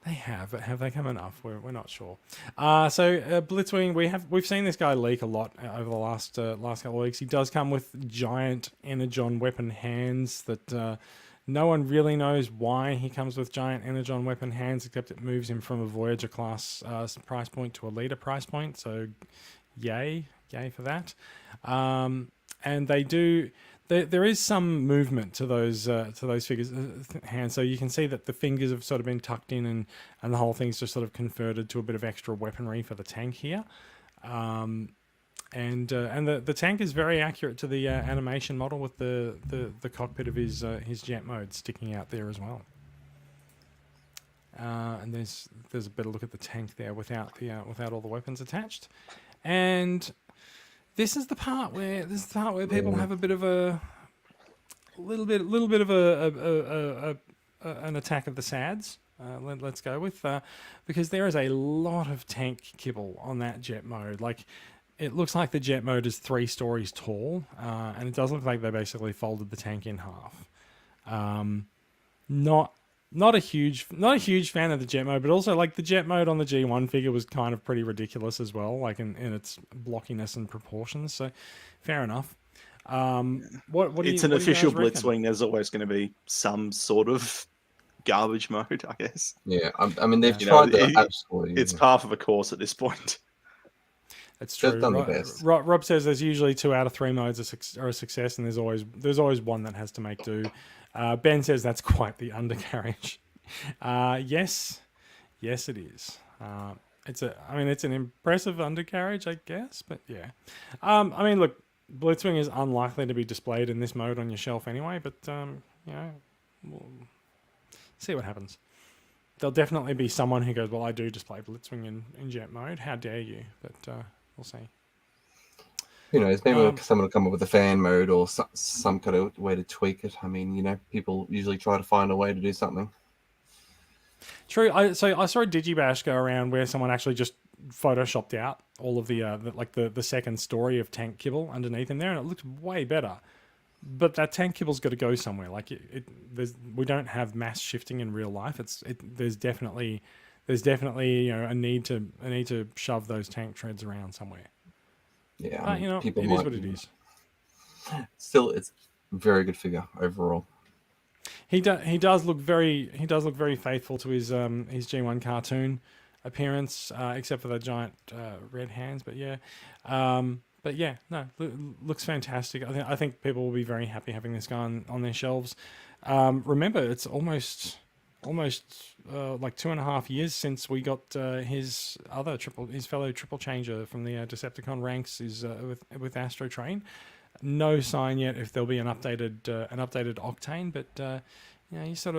They have, but have they come enough? We're not sure. So Blitzwing, we've seen this guy leak a lot over the last couple of weeks. He does come with giant Energon weapon hands that no one really knows why he comes with giant Energon weapon hands, except it moves him from a Voyager class price point to a leader price point. So, yay for that. And they do. There is some movement to those figures hands, so you can see that the fingers have sort of been tucked in, and the whole thing's just sort of converted to a bit of extra weaponry for the tank here, and the tank is very accurate to the animation model with the cockpit of his jet mode sticking out there as well. And there's a better look at the tank there without all the weapons attached, and this is the part where people have a bit of a little bit of an attack of the sads. Let's go with because there is a lot of tank kibble on that jet mode. Like, it looks like the jet mode is 3 stories tall, and it does look like they basically folded the tank in half. Not a huge fan of the jet mode, but also, like, the jet mode on the G1 figure was kind of pretty ridiculous as well, like in its blockiness and proportions. So, fair enough. It's an official Blitzwing. There's always going to be some sort of garbage mode, I guess. Yeah, I mean, they've tried absolutely. It's par for the course at this point. That's true. Done the best. Rob says there's usually 2 out of 3 modes are a success, and there's always one that has to make do. Ben says that's quite the undercarriage. Yes, it is. It's an impressive undercarriage, I guess, but yeah. I mean, look, Blitzwing is unlikely to be displayed in this mode on your shelf anyway, but you know, we'll see what happens. There'll definitely be someone who goes, "Well, I do display Blitzwing in jet mode. How dare you?" But we'll see. Who knows? Maybe someone will come up with a fan mode or some kind of way to tweak it. I mean, you know, people usually try to find a way to do something. True. I saw a Digibash go around where someone actually just photoshopped out all of the second story of tank kibble underneath him there, and it looked way better. But that tank kibble's got to go somewhere. Like we don't have mass shifting in real life. There's definitely you know a need to shove those tank treads around somewhere. Yeah, but, you know, it is what it is. Still, it's a very good figure overall. He does look very faithful to his G1 cartoon appearance, except for the giant red hands. But yeah, looks fantastic. I think people will be very happy having this guy on their shelves. Remember, it's almost like 2.5 years since we got his fellow triple changer from the Decepticon ranks is with Astro Train. No sign yet if there'll be an updated Octane, but you know, you sort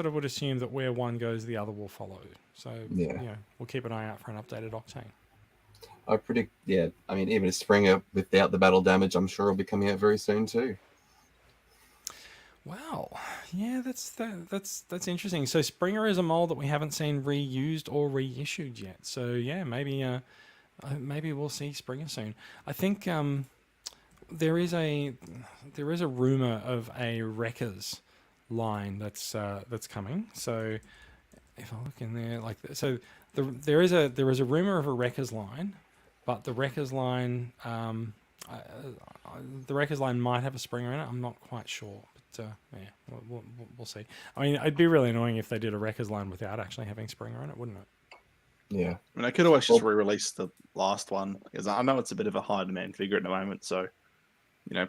of would assume that where one goes, the other will follow. So yeah, you know, we'll keep an eye out for an updated Octane. I predict, yeah. I mean, even a Springer without the battle damage, I'm sure will be coming out very soon too. Wow, yeah, that's interesting. So Springer is a mold that we haven't seen reused or reissued yet. So yeah, maybe we'll see Springer soon. I think there is a rumor of a Wreckers line that's coming. So if I look in there, like, so there is a rumor of a Wreckers line, but the Wreckers line might have a Springer in it. I'm not quite sure. Yeah, we'll see. I mean, it'd be really annoying if they did a Wreckers line without actually having Springer in it, wouldn't it? Yeah. I mean, I could always just re-release the last one, because I know it's a bit of a high demand figure at the moment, so, you know,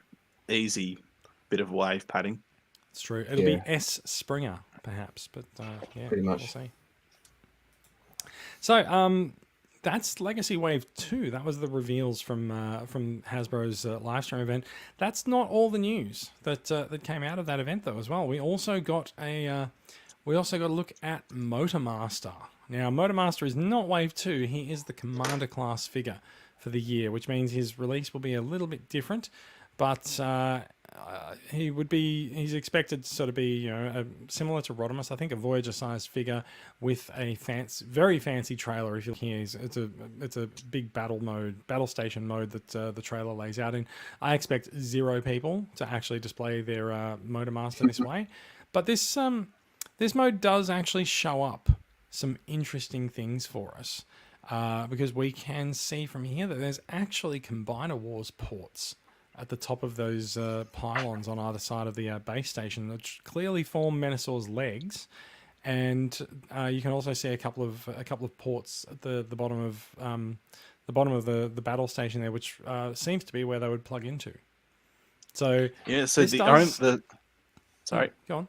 easy bit of wave padding. It's true. It'll be S Springer, perhaps, but yeah, pretty much. We'll see. So, that's Legacy Wave 2. That was the reveals from Hasbro's Livestream event. That's not all the news that came out of that event, though, as well. We also got a look at Motormaster. Now, Motormaster is not Wave 2. He is the Commander class figure for the year, which means his release will be a little bit different. But he's expected to sort of be, similar to Rodimus. I think a Voyager-sized figure with a very fancy trailer. If you look here, it's a big battle station mode that the trailer lays out in. I expect 0 people to actually display their Motormaster this way, but this mode does actually show up some interesting things for us, because we can see from here that there's actually Combiner Wars ports at the top of those pylons on either side of the base station, which clearly form Minosaur's legs, and you can also see a couple of ports at the bottom of the battle station there, which seems to be where they would plug into. So yeah, so sorry, go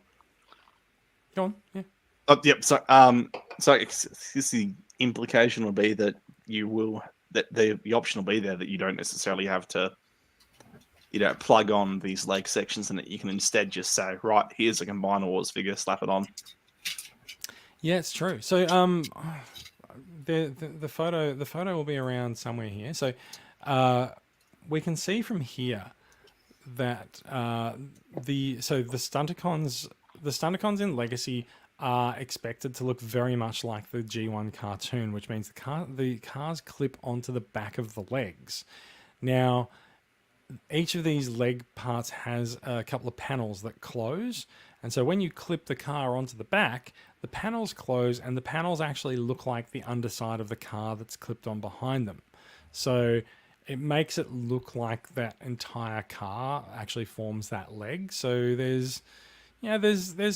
on, yeah. Oh, yep. So the implication will be that the option will be there that you don't necessarily have to, plug on these leg sections, and that you can instead just say, right, here's a Combiner Wars figure, slap it on. Yeah, it's true. So the photo will be around somewhere here. So we can see from here that the Stunticons in Legacy are expected to look very much like the G1 cartoon, which means the cars clip onto the back of the legs. Now, each of these leg parts has a couple of panels that close, and so when you clip the car onto the back, the panels close, and the panels actually look like the underside of the car that's clipped on behind them. So it makes it look like that entire car actually forms that leg. So there's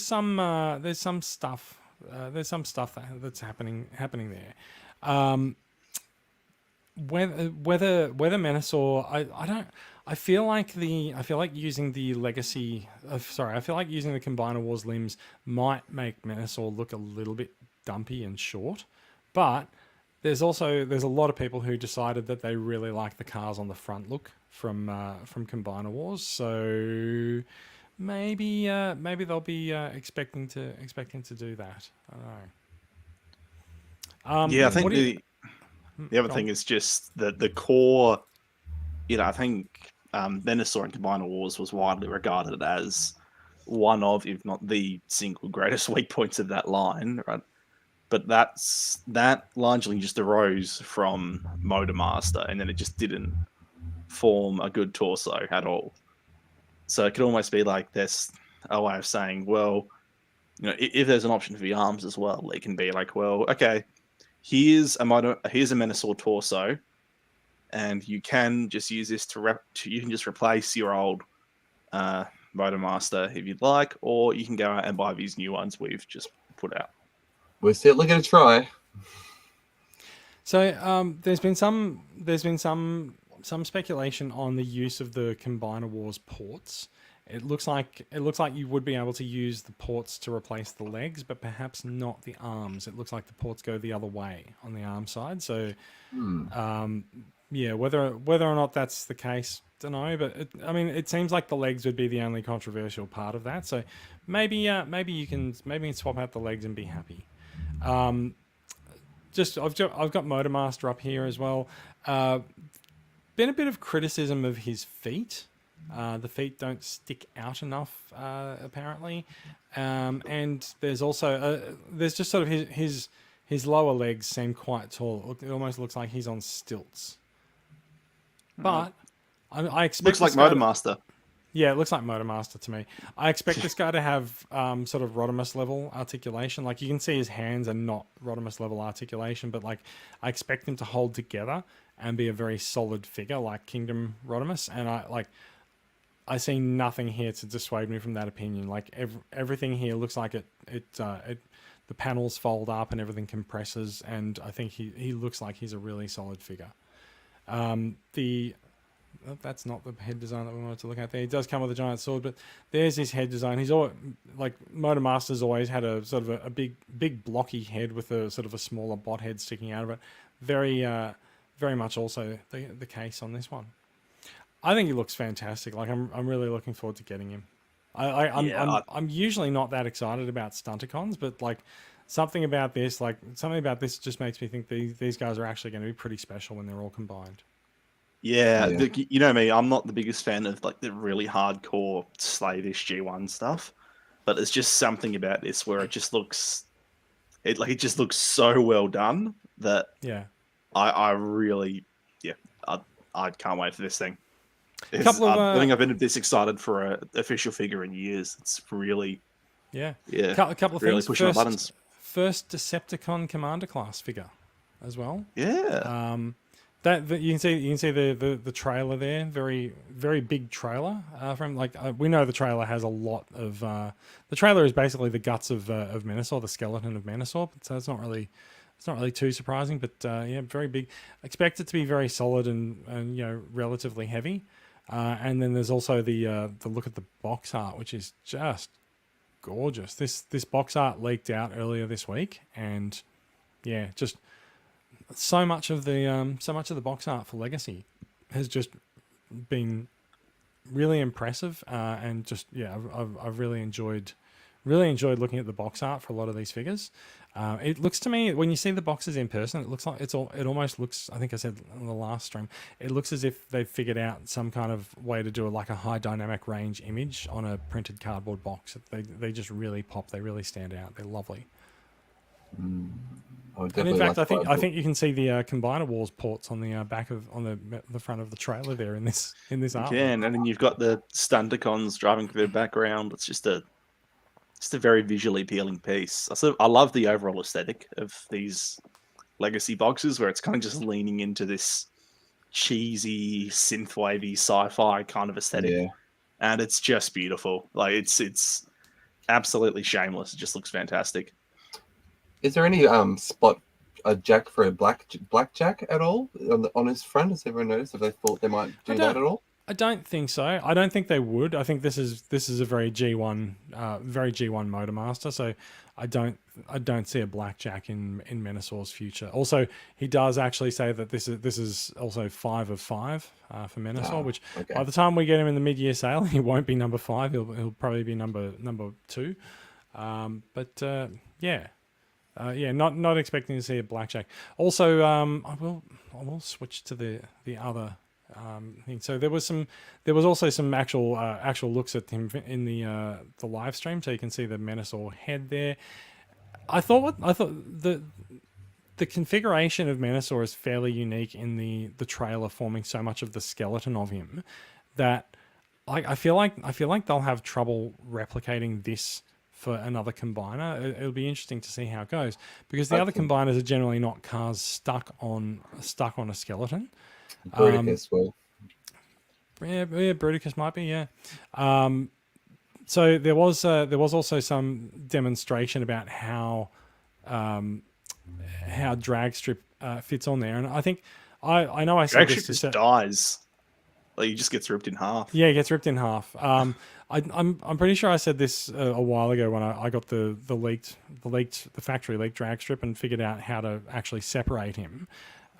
some stuff that's happening there. Whether Minosaur, I feel like using the Legacy. I feel like using the Combiner Wars limbs might make Minosaur look a little bit dumpy and short, but there's a lot of people who decided that they really like the cars on the front look from Combiner Wars. So maybe they'll be expecting to do that. I don't know. Yeah, I think the other thing is just the core. I think Minosaur and Combiner Wars was widely regarded as one of, if not the single greatest weak points of that line, right? But that largely just arose from Motormaster, and then it just didn't form a good torso at all. So it could almost be like this a way of saying, well, if there's an option for the arms as well, it can be like, well, okay, here's a Minosaur torso, and you can just use this you can just replace your old Motormaster if you'd like, or you can go out and buy these new ones we've just put out. We're certainly going to try. So there's been some speculation on the use of the Combiner Wars ports. It looks like you would be able to use the ports to replace the legs, but perhaps not the arms. It looks like the ports go the other way on the arm side. So, yeah, whether or not that's the case, don't know. But it seems like the legs would be the only controversial part of that. So maybe you can swap out the legs and be happy. I've got Motormaster up here as well. Been a bit of criticism of his feet. The feet don't stick out enough, apparently, and there's also there's just sort of his lower legs seem quite tall. It almost looks like he's on stilts. But I expect looks like Motormaster. Yeah, it looks like Motormaster to me. I expect this guy to have sort of Rodimus level articulation. Like, you can see his hands are not Rodimus level articulation, but like I expect him to hold together and be a very solid figure like Kingdom Rodimus. And I see nothing here to dissuade me from that opinion. Like everything here looks like the panels fold up and everything compresses, and I think he looks like he's a really solid figure. That's not the head design that we wanted to look at there. He does come with a giant sword, but there's his head design. He's always, like, Motormaster's always had a sort of a big blocky head with a sort of a smaller bot head sticking out of it. Very much also the case on this one. I think he looks fantastic. Like, I'm really looking forward to getting him. I'm usually not that excited about Stunticons, but like something about this just makes me think these guys are actually going to be pretty special when they're all combined. Yeah, you know me, I'm not the biggest fan of like the really hardcore slavish G1 stuff, but there's just something about this where it just looks, it just looks so well done that I really, I can't wait for this thing. I think I've been this excited for an official figure in years. It's really, a couple of really things. Pushing my buttons. First Decepticon Commander class figure as well. Yeah. That you can see the trailer there, very very big trailer. From we know the trailer has a lot of the trailer is basically the guts of Minosaur, the skeleton of Minosaur. So it's not really too surprising, but very big. Expect it to be very solid and relatively heavy. And then there's also the look at the box art, which is just gorgeous. This box art leaked out earlier this week, and just. So much of the box art for Legacy has just been really impressive, and just I've really enjoyed looking at the box art for a lot of these figures. It looks to me, when you see the boxes in person, it looks like it almost looks. I think I said on the last stream, it looks as if they've figured out some kind of way to do a high dynamic range image on a printed cardboard box. They just really pop. They really stand out. They're lovely. And in fact, I think you can see the Combiner Wars ports on the back of the front of the trailer there in this art. Yeah, and then you've got the Stunticons driving through the background. It's just a very visually appealing piece. I love the overall aesthetic of these Legacy boxes, where it's kind of just leaning into this cheesy, synthwavy, sci-fi kind of aesthetic, and it's just beautiful. Like it's absolutely shameless. It just looks fantastic. Is there any spot a jack for a blackjack at all on his front? Has everyone noticed if they thought they might do that at all? I don't think so. I don't think they would. I think this is a very G1 Motormaster. So I don't see a blackjack in Minosaur's future. Also, he does actually say that this is also 5 of 5 for Minosaur, which by the time we get him in the mid-year sale, he won't be number 5. He'll probably be number 2. Not expecting to see a blackjack. Also, I will switch to the other thing. So there was also some actual looks at him in the live stream, so you can see the Minosaur head there. I thought the configuration of Minosaur is fairly unique in the trailer, forming so much of the skeleton of him that I feel like they'll have trouble replicating this for another combiner. It'll be interesting to see how it goes, because the other combiners are generally not cars stuck on a skeleton. Bruticus will. Yeah, Bruticus might be. Yeah. So there was also some demonstration about how drag strip fits on there, and I think I know I said this just dies. Like, he just gets ripped in half. Yeah, he gets ripped in half. I'm pretty sure I said this a while ago when I got the factory leaked drag strip and figured out how to actually separate him.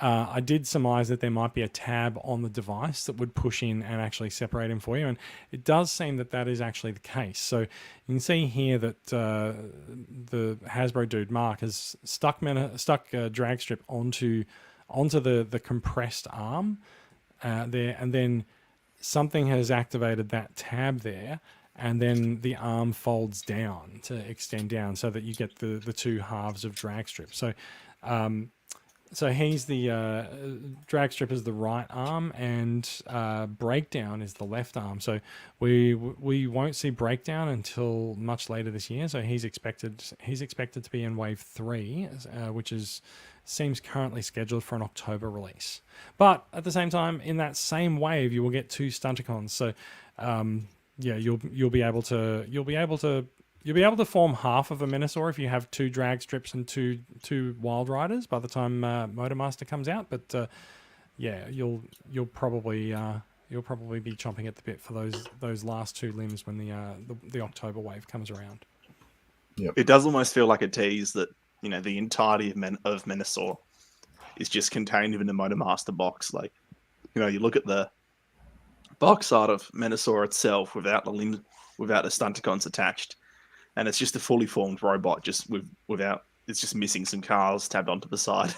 I did surmise that there might be a tab on the device that would push in and actually separate him for you, and it does seem that is actually the case. So you can see here that the Hasbro dude Mark has stuck drag strip onto the compressed arm there, and then something has activated that tab there, and then the arm folds down to extend down so that you get the two halves of drag strip. So he's the drag strip is the right arm, and breakdown is the left arm. So we won't see breakdown until much later this year. So he's expected to be in wave 3, which seems currently scheduled for an October release. But at the same time, in that same wave, you will get 2 Stunticons. So you'll be able to form half of a Minosaur if you have 2 drag strips and two Wild Riders by the time Motormaster comes out. But you'll probably be chomping at the bit for those last 2 limbs when the October wave comes around. Yep. It does almost feel like a tease that the entirety of Minosaur is just contained within the Motormaster box. Like, you look at the box art of Minosaur itself without the limbs, without the Stunticons attached, and it's just a fully formed robot, just without. It's just missing some cars tabbed onto the side.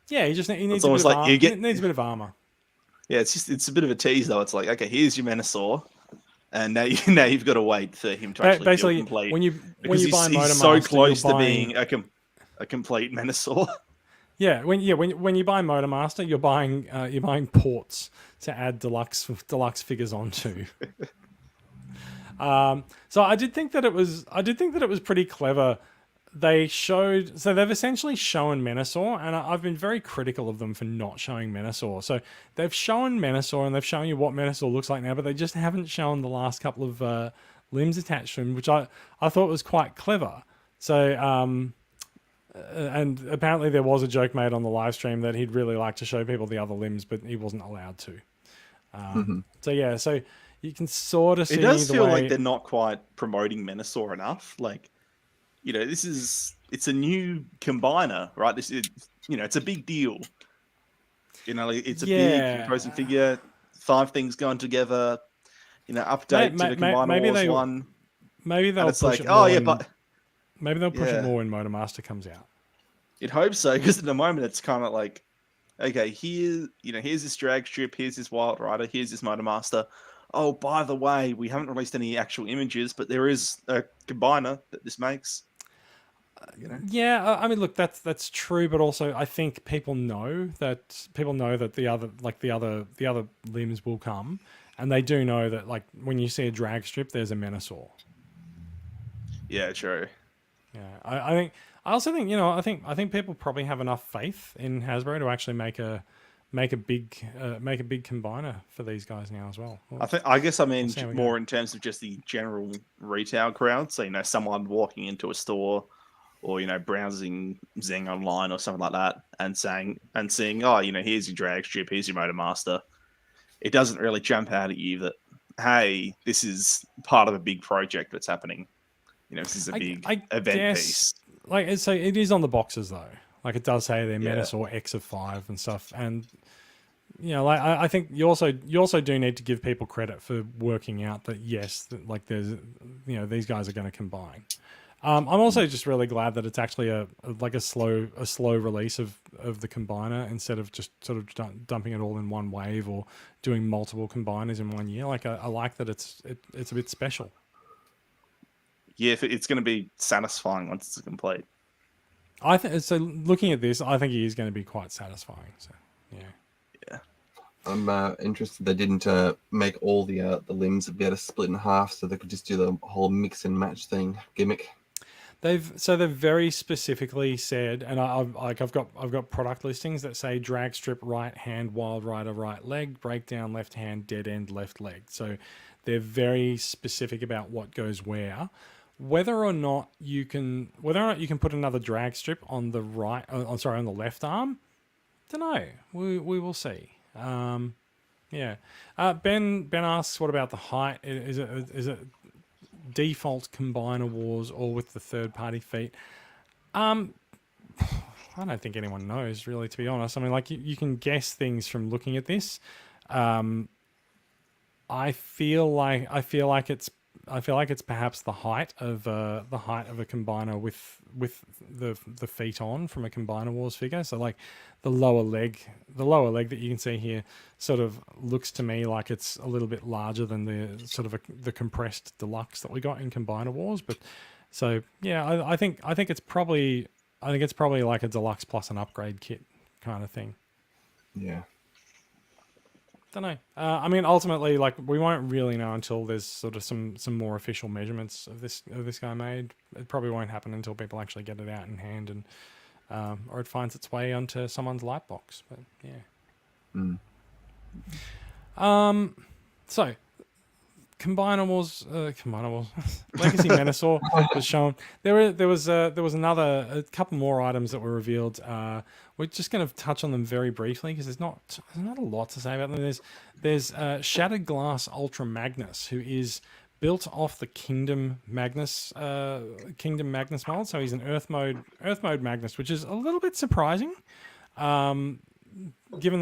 Yeah, he needs a bit of armor. Yeah, it's a bit of a tease though. It's like, okay, here's your Minosaur, and now you've got to wait for him to actually feel Basically, complete when you because buy he's so Motormaster, you're close to buying being a complete Minosaur. when you buy Motormaster, you're buying ports to add deluxe figures onto. So I did think that it was pretty clever. They've essentially shown Minosaur, and I've been very critical of them for not showing Minosaur. So they've shown Minosaur, and they've shown you what Minosaur looks like now, but they just haven't shown the last couple of limbs attached to him, which I thought was quite clever. So and apparently there was a joke made on the live stream that he'd really like to show people the other limbs, but he wasn't allowed to. So yeah, so you can sort of see. It does feel like they're not quite promoting Minosaur enough. Like, it's a new combiner, right? This is, it's a big deal. It's a big opposing figure. 5 things going together. Update to the Combiner Wars 1. Maybe they'll push it more. Maybe they'll push it more when Motormaster comes out. You'd hope so, because at the moment it's kind of like, okay, here's this drag strip, here's this Wild Rider, here's this Motormaster. Oh, by the way, we haven't released any actual images, but there is a combiner that this makes. Yeah, I mean, look, that's true, but also I think people know that the other limbs will come, and they do know that, like, when you see a drag strip, there's a Minosaur. Yeah, true. Yeah, I also think I think people probably have enough faith in Hasbro to actually make a big combiner for these guys now as well. I guess I mean more in terms of just the general retail crowd. So someone walking into a store, or browsing Zeng online or something like that, and seeing, oh, here's your drag strip, here's your Motormaster. It doesn't really jump out at you that, hey, this is part of a big project that's happening. This is a big event piece. Like, so it is on the boxes though. Like, it does say they're Minosaur X of 5 and stuff, and like, I think you also do need to give people credit for working out that yes, like, there's these guys are going to combine. I'm also just really glad that it's actually a slow release of the combiner, instead of just sort of dumping it all in one wave or doing multiple combiners in one year. Like, I like that it's a bit special. Yeah, it's going to be satisfying once it's complete. I think so. Looking at this, I think he is going to be quite satisfying. So yeah. I'm interested they didn't make all the limbs be able to split in half, so they could just do the whole mix and match gimmick. They've very specifically said, and I've got product listings that say drag strip right hand, Wild Rider right leg, breakdown left hand, dead end left leg. So they're very specific about what goes where. Whether or not you can put another drag strip on the on the left arm, don't know. We will see. Yeah. Ben asks, what about the height? Is it default Combiner Wars or with the third party feet? I don't think anyone knows, really, to be honest. I mean, like, you can guess things from looking at this. I feel like it's perhaps the height of a combiner with the feet on from a Combiner Wars figure. So, like, the lower leg that you can see here sort of looks to me like it's a little bit larger than the sort of the compressed deluxe that we got in Combiner Wars. But so yeah, I think it's probably like a deluxe plus an upgrade kit kind of thing. Yeah. Don't know. I mean, ultimately, like, we won't really know until there's sort of some more official measurements of this guy made. It probably won't happen until people actually get it out in hand, and or it finds its way onto someone's light box. But yeah. So Combiner Wars, Legacy Minosaur was shown. There was a couple more items that were revealed. We're just going to touch on them very briefly because there's not a lot to say about them. There's Shattered Glass Ultra Magnus, who is built off the Kingdom Magnus mold. So he's an Earth mode Magnus, which is a little bit surprising. Given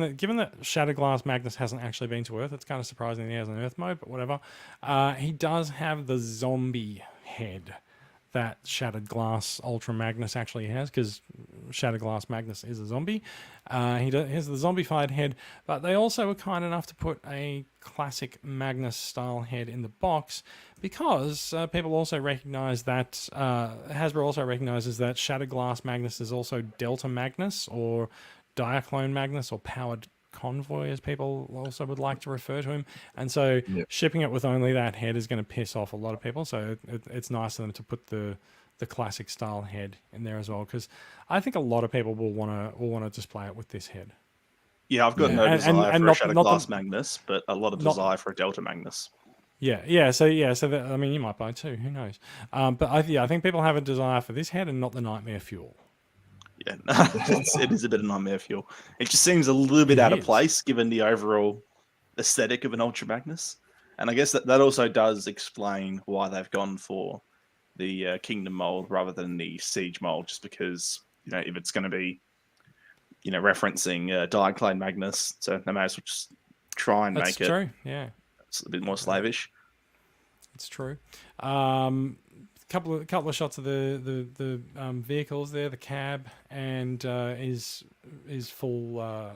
that Shattered Glass Magnus hasn't actually been to Earth, it's kind of surprising that he has an Earth mode, but whatever. He does have the zombie head that Shattered Glass Ultra Magnus actually has, because Shattered Glass Magnus is a zombie. He has the zombified head, but they also were kind enough to put a classic Magnus style head in the box, because people also recognize that Hasbro also recognizes that Shattered Glass Magnus is also Delta Magnus, or Diaclone Magnus, or Powered Convoy, as people also would like to refer to him. And so shipping it with only that head is going to piss off a lot of people. So it's nice of them to put the classic style head in there as well, because I think a lot of people will want to display it with this head. Yeah, I've got no desire for a Shattered Glass Magnus, but a lot of desire for a Delta Magnus. So that, I mean, you might buy two, who knows? But I think people have a desire for this head and not the Nightmare Fuel. Yeah, it is a bit of Nightmare Fuel. It just seems a little bit out of place given the overall aesthetic of an Ultra Magnus. And I guess that also does explain why they've gone for the Kingdom mold rather than the Siege mold, just because, if it's going to be, referencing Diaclone Magnus, so they may as well just try and make it. Yeah. It's a bit more slavish. It's true. Couple of shots of the vehicles there, the cab, and is full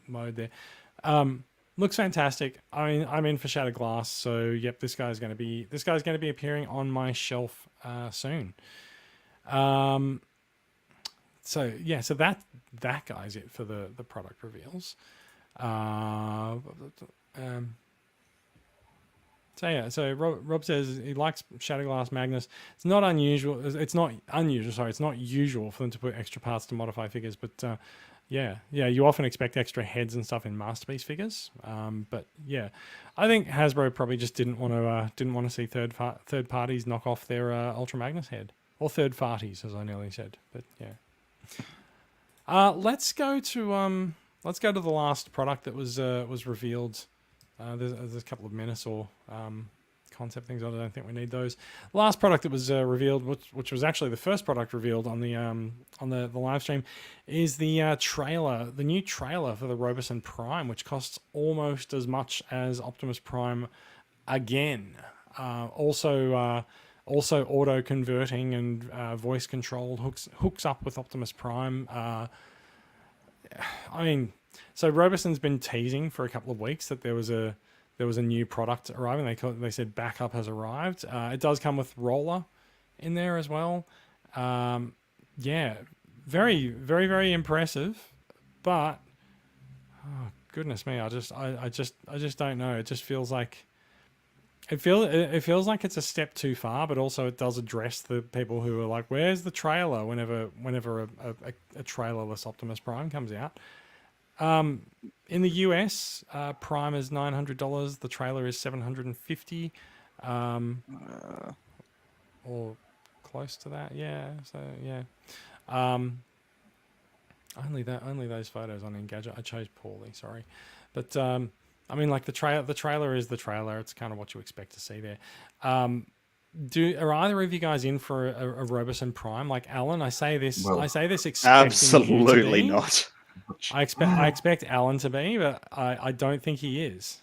mode there. Looks fantastic. I'm in for Shattered Glass, so yep, this guy's going to be appearing on my shelf soon. So that guy's it for the product reveals. So Rob says he likes Shattered Glass Magnus. It's not unusual. It's not usual for them to put extra parts to modify figures, but you often expect extra heads and stuff in Masterpiece figures. But yeah, I think Hasbro probably just didn't want to see third parties knock off their Ultra Magnus head, or third parties, as I nearly said. But yeah, let's go to the last product that was revealed. There's a couple of Minosaur concept things. I don't think we need those. The last product that was revealed, which was actually the first product revealed on the live stream, is the trailer, the new trailer for the Roboson Prime, which costs almost as much as Optimus Prime again. Also auto converting and voice controlled, hooks up with Optimus Prime. So Roboson's been teasing for a couple of weeks that there was a new product arriving. They said backup has arrived. It does come with roller in there as well. Very, very, very impressive. But oh goodness me, I just don't know. It just feels like it feels like it's a step too far, but also it does address the people who are like, "Where's the trailer?" Whenever a trailerless Optimus Prime comes out. In the US, Prime is $900. The trailer is $750, or close to that. Yeah. So yeah. Only those photos on Engadget. I chose poorly. Sorry, but the trailer is the trailer. It's kind of what you expect to see there. Are either of you guys in for a Roboson Prime? Like Alan, I say this expecting absolutely you to be. not. I expect Alan to be, but I don't think he is.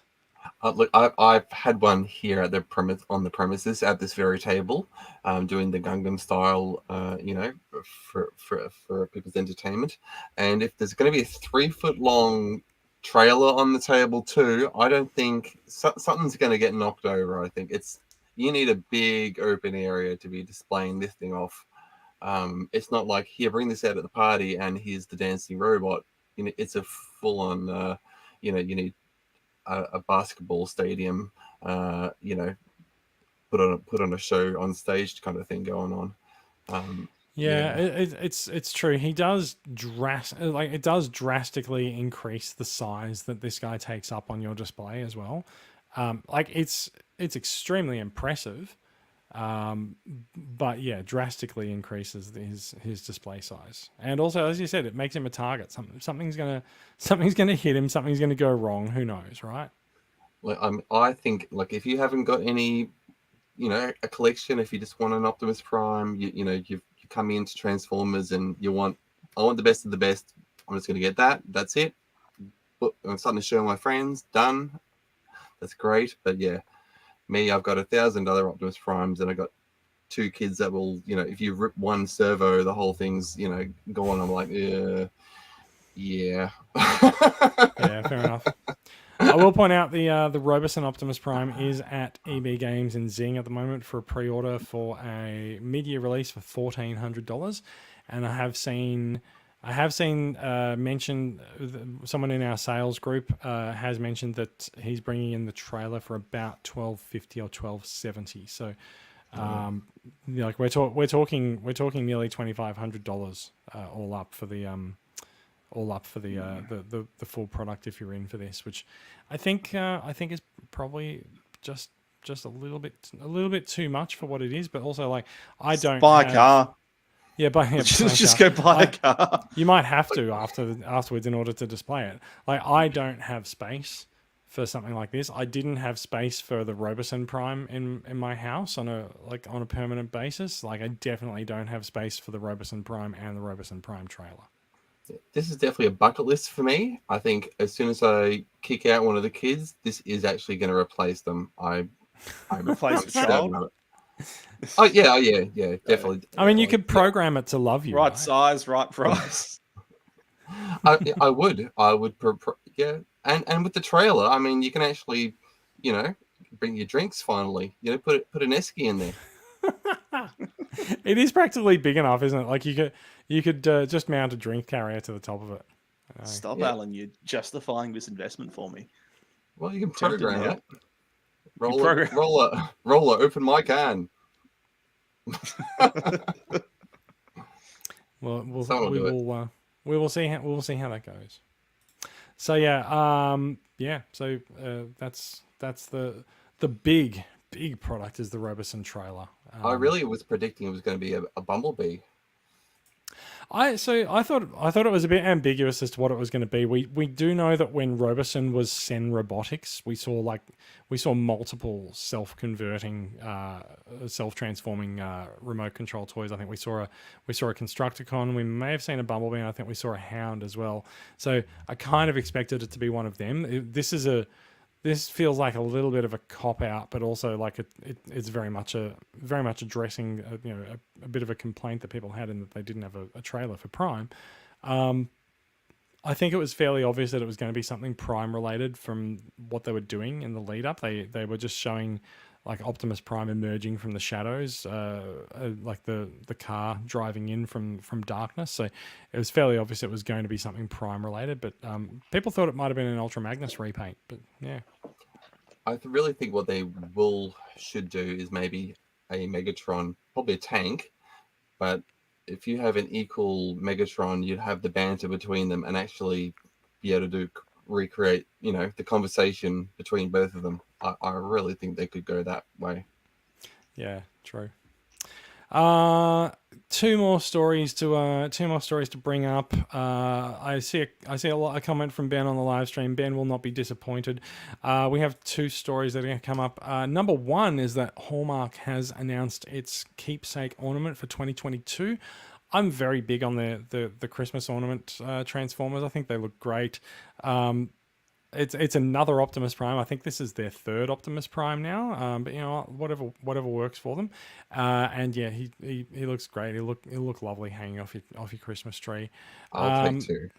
Look, I've had one here at the premises at this very table, doing the Gundam style, for people's entertainment. And if there's going to be a 3-foot long trailer on the table too, I don't think something's going to get knocked over. I think you need a big open area to be displaying this thing off. It's not like, here, bring this out at the party and here's the dancing robot. It's a full on, you need a basketball stadium, put on a show on stage kind of thing going on. It's true. He does drastically increase the size that this guy takes up on your display as well. It's extremely impressive. But yeah, drastically increases his display size, and also, as you said, it makes him a target. Something's gonna hit him. Something's gonna go wrong. Who knows, right? Well, I think if you haven't got any, a collection, if you just want an Optimus Prime, you come into Transformers and I want the best of the best. I'm just gonna get that. That's it. But I'm starting to show my friends. Done. That's great. But yeah. Me, I've got $1,000 Optimus Primes, and I got two kids that will, you know, if you rip one servo, the whole thing's, you know, gone. I'm like, yeah. Yeah, fair enough. I will point out the Roboson Optimus Prime is at EB Games in Zing at the moment for a pre-order for a mid-year release for $1,400, and I have seen mentioned, someone in our sales group has mentioned that he's bringing in the trailer for about $1,250 or $1,270. So, like we're talking nearly $2,500 all up for the full product if you're in for this, which I think is probably just a little bit too much for what it is, but also like I don't buy a car. Yeah, just go buy a car. You might have to afterwards in order to display it. Like I don't have space for something like this. I didn't have space for the Roboson Prime in my house on a permanent basis. Like I definitely don't have space for the Roboson Prime and the Roboson Prime trailer. This is definitely a bucket list for me. I think as soon as I kick out one of the kids, this is actually going to replace them. I'm Replace the child. Oh yeah, definitely. I mean, you could program it to love you, right size, right price. I would, yeah. And with the trailer, I mean, you can actually, you know, bring your drinks finally. You know, put an esky in there. It is practically big enough, isn't it? Like you could just mount a drink carrier to the top of it. Stop, Alan. You're justifying this investment for me. Well, you can program it. Roller, open my can. Well, we will see how that goes. So yeah, So that's the big product is the Roboson trailer. I really was predicting it was going to be a Bumblebee. I thought it was a bit ambiguous as to what it was going to be. We do know that when Roboson was Sen Robotics, we saw multiple self-converting, self-transforming remote control toys. I think we saw a Constructicon. We may have seen a Bumblebee, and I think we saw a Hound as well. So I kind of expected it to be one of them. This feels like a little bit of a cop out, but also like it's very much addressing a bit of a complaint that people had in that they didn't have a trailer for Prime. I think it was fairly obvious that it was going to be something Prime related from what they were doing in the lead up. They were just showing like Optimus Prime emerging from the shadows, like the car driving in from darkness. So it was fairly obvious it was going to be something Prime related, but people thought it might have been an Ultra Magnus repaint, but yeah. I really think what they should do is maybe a Megatron, probably a tank, but if you have an equal Megatron, you'd have the banter between them and actually be able to recreate, you know, the conversation between both of them. I really think they could go that way. Yeah, true. Two more stories to bring up. I see a comment from Ben on the live stream. Ben will not be disappointed. We have two stories that are going to come up. Number one is that Hallmark has announced its keepsake ornament for 2022. I'm very big on the Christmas ornament Transformers. I think they look great. It's another Optimus Prime. I think this is their third Optimus Prime now. But you know, whatever works for them. And yeah, he looks great. He'll look lovely hanging off your Christmas tree. I'll take two.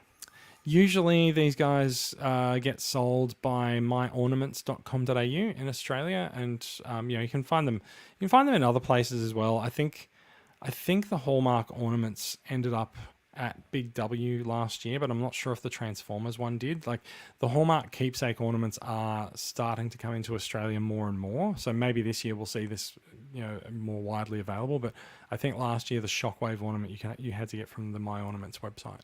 Usually these guys get sold by myornaments.com.au in Australia, and you can find them in other places as well. I think the Hallmark ornaments ended up at Big W last year, but I'm not sure if the Transformers one did. Like the Hallmark keepsake ornaments are starting to come into Australia more and more. So maybe this year we'll see this, more widely available. But I think last year the Shockwave ornament you had to get from the My Ornaments website.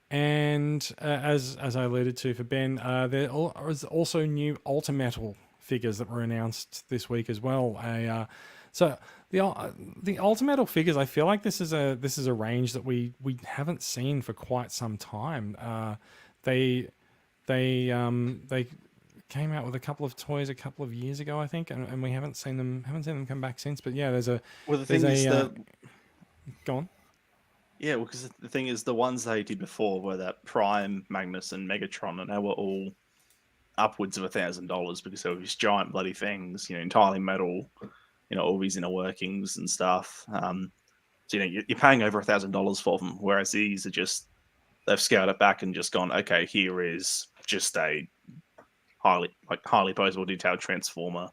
And as I alluded to for Ben, there is also new Ultimetal figures that were announced this week as well. So the Ultimetal figures, I feel like this is a range that we haven't seen for quite some time. They came out with a couple of toys a couple of years ago, I think, and we haven't seen them come back since. But yeah, go on. Yeah, well, because the thing is, the ones they did before were that Prime, Magnus, and Megatron, and they were all upwards of $1,000 because they were these giant bloody things, entirely metal. all these inner workings and stuff. So you're paying over $1,000 for them, whereas these are just they've scaled it back and just gone, okay, here is just a highly posable detailed transformer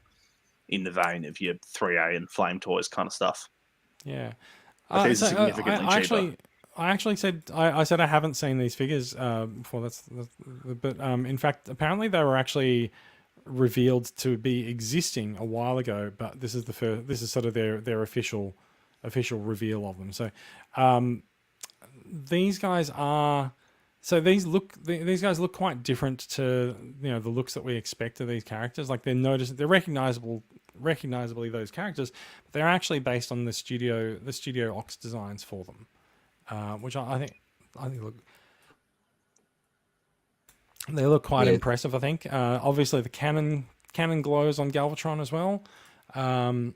in the vein of your 3A and Flame Toys kind of stuff. Yeah. These are significantly cheaper. I actually said I said I haven't seen these figures before. But in fact, apparently they were actually revealed to be existing a while ago. But this is the first. This is sort of their official reveal of them. So these guys are. So these guys look quite different to the looks that we expect of these characters. Like they're recognizably those characters, but they're actually based on the Studio Ox designs for them. Which I think look quite impressive. I think obviously the cannon glows on Galvatron as well, and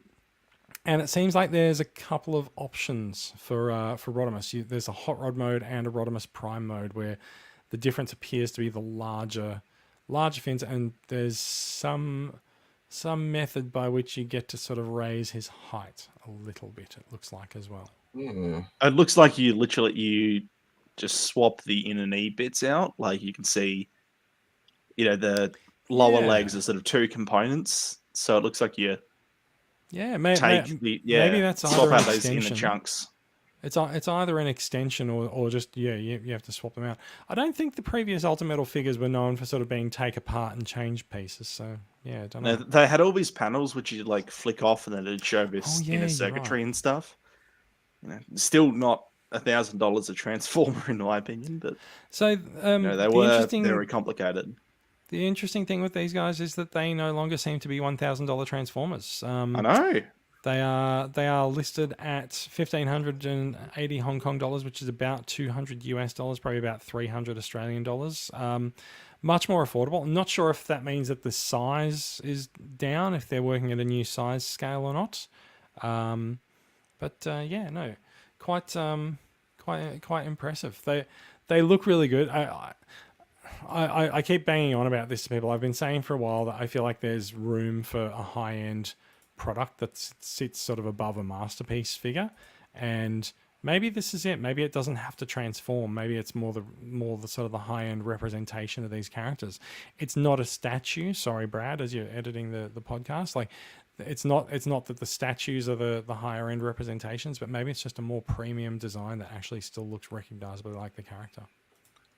it seems like there's a couple of options for Rodimus. There's a hot rod mode and a Rodimus Prime mode where the difference appears to be the larger fins, and there's some method by which you get to sort of raise his height a little bit. It looks like as well. It looks like you just swap the inner knee bits out. Like you can see, the lower legs are sort of two components. So it looks like you maybe that's swap out those inner chunks. It's either an extension or just you have to swap them out. I don't think the previous Ultimetal figures were known for sort of being take apart and change pieces. So I don't know. They had all these panels which you like flick off and then it'd show this inner circuitry and stuff. Still not $1,000 a transformer in my opinion, but so they were very complicated. The interesting thing with these guys is that they no longer seem to be $1,000 transformers. I know they are listed at 1,580 Hong Kong dollars, which is about $200 US, probably about 300 Australian dollars. Much more affordable. I'm not sure if that means that the size is down, if they're working at a new size scale or not. But quite impressive. They look really good. I keep banging on about this to people. I've been saying for a while that I feel like there's room for a high-end product that sits sort of above a masterpiece figure, and maybe this is it. Maybe it doesn't have to transform. Maybe it's more the sort of the high-end representation of these characters. It's not a statue. Sorry, Brad, as you're editing the podcast, like. It's not that the statues are the higher end representations, but maybe it's just a more premium design that actually still looks recognizably like the character.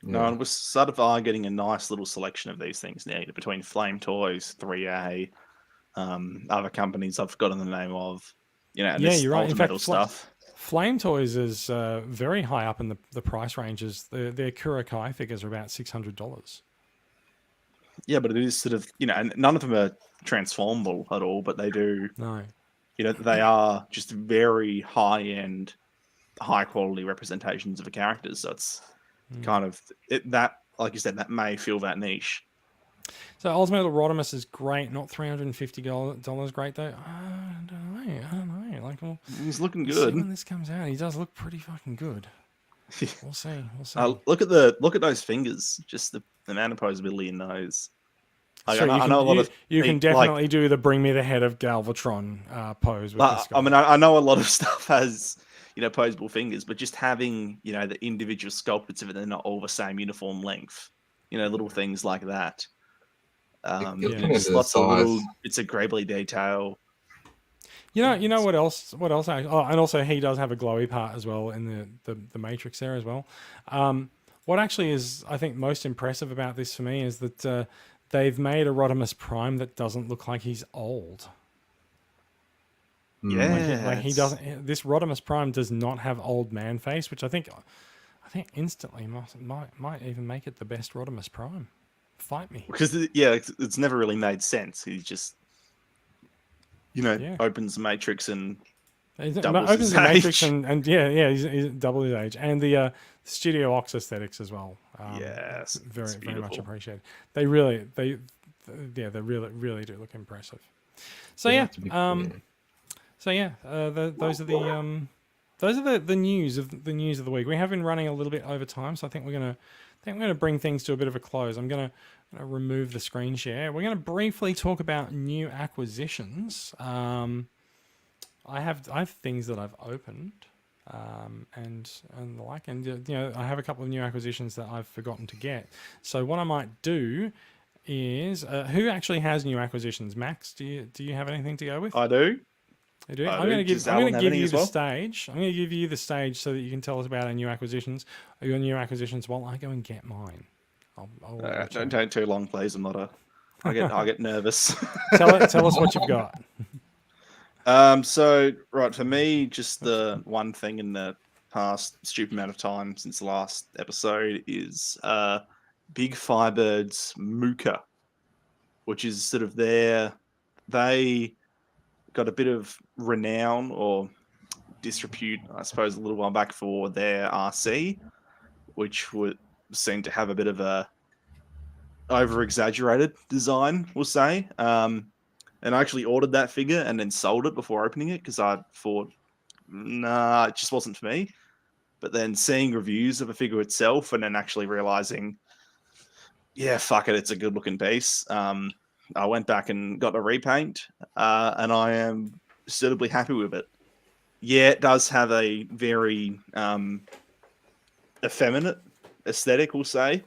No, and we're sort of getting a nice little selection of these things now between Flame Toys, 3A, other companies I've forgotten the name of, and this you're right. In fact, stuff. Flame Toys is very high up in the price ranges. Their Kurokai figures are about $600. Yeah, but it is sort of, and none of them are transformable at all, but they do. No. They are just very high-end, high-quality representations of the characters. So it's kind of, that, like you said, that may fill that niche. So Ultimetal Rodimus is great, not $350 great, though. I don't know. Like, he's looking good. When this comes out, he does look pretty fucking good. We'll see. Look at those fingers. Just the amount of posability in those. I know a lot of you can definitely do the "Bring Me the Head of Galvatron" pose. With this guy. I mean, I know a lot of stuff has posable fingers, but just having the individual sculptures of it, they're not all the same uniform length. Little things like that. Just lots of little bits of grabbly detail. You know what else? And also he does have a glowy part as well in the matrix there as well. What actually is, I think, most impressive about this for me is that they've made a Rodimus Prime that doesn't look like he's old. Yeah, like he doesn't. This Rodimus Prime does not have old man face, which I think instantly might even make it the best Rodimus Prime. Fight me, because it's never really made sense. He's just opens the matrix and doubles his age. Matrix and he's double his age, and the Studio Ox aesthetics as well. Yes, very much appreciated. They really do look impressive. So those are the news of the week. We have been running a little bit over time, so I think we're gonna bring things to a bit of a close. I'm gonna remove the screen share. We're gonna briefly talk about new acquisitions. I have things that I've opened, and the like, and I have a couple of new acquisitions that I've forgotten to get. So what I might do is, who actually has new acquisitions? Max, do you have anything to go with? I do. I do. I do. Does I'm Alan going to have give any you as the well? stage. I'm going to give you the stage so that you can tell us about our new acquisitions. Your new acquisitions while I go and get mine. Don't take too long, please. I get nervous. Tell us what you've got. So right, for me, just the one thing in the past stupid amount of time since the last episode is Big Firebird's Mooka, which is sort of they got a bit of renown or disrepute, I suppose, a little while back for their RC, which would seem to have a bit of a over-exaggerated design, we'll say. And I actually ordered that figure and then sold it before opening it because I thought, nah, it just wasn't for me. But then seeing reviews of a figure itself and then actually realizing, yeah, fuck it, it's a good-looking piece. I went back and got a repaint, and I am suitably happy with it. Yeah, it does have a very effeminate aesthetic, we'll say.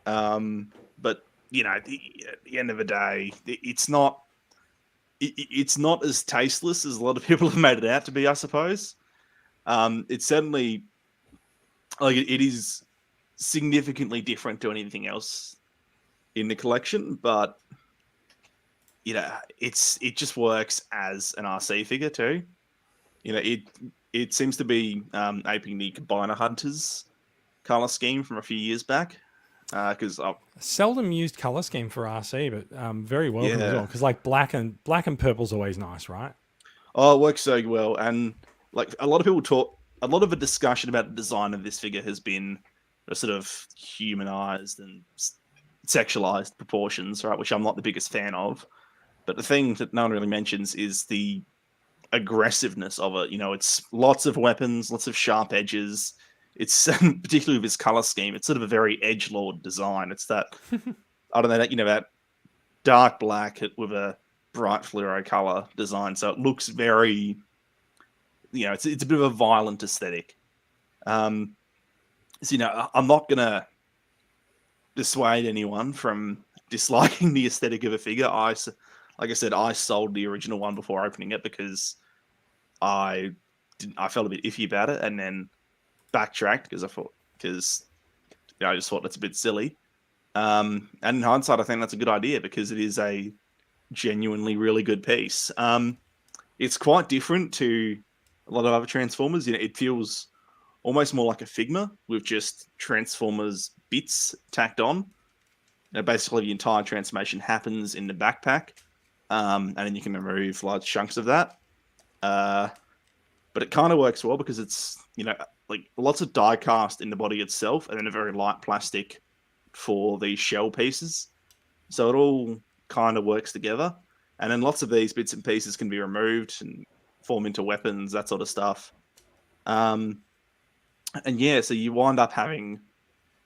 But at the end of the day, it's not as tasteless as a lot of people have made it out to be, I suppose. It's certainly it is significantly different to anything else in the collection, but it just works as an RC figure too. It seems to be aping the Combiner Hunters color scheme from a few years back. Because seldom used color scheme for RC, but very welcome as well. Because like black and purple's always nice, right? Oh, it works so well, and like a lot of the discussion about the design of this figure has been a sort of humanized and sexualized proportions, right? Which I'm not the biggest fan of. But the thing that no one really mentions is the aggressiveness of it. It's lots of weapons, lots of sharp edges. It's particularly with his color scheme. It's sort of a very edgelord design. It's that I don't know that dark black with a bright fluoro color design. So it looks very, it's a bit of a violent aesthetic. So I'm not gonna dissuade anyone from disliking the aesthetic of a figure. Like I said, I sold the original one before opening it because I felt a bit iffy about it, and then backtracked because I just thought that's a bit silly. And in hindsight, I think that's a good idea because it is a genuinely really good piece. It's quite different to a lot of other Transformers. It feels almost more like a Figma with just Transformers bits tacked on. Basically, the entire transformation happens in the backpack, and then you can remove large chunks of that. But it kind of works well because it's like lots of die cast in the body itself, and then a very light plastic for the shell pieces. So it all kind of works together. And then lots of these bits and pieces can be removed and form into weapons, that sort of stuff. And yeah, so you wind up having,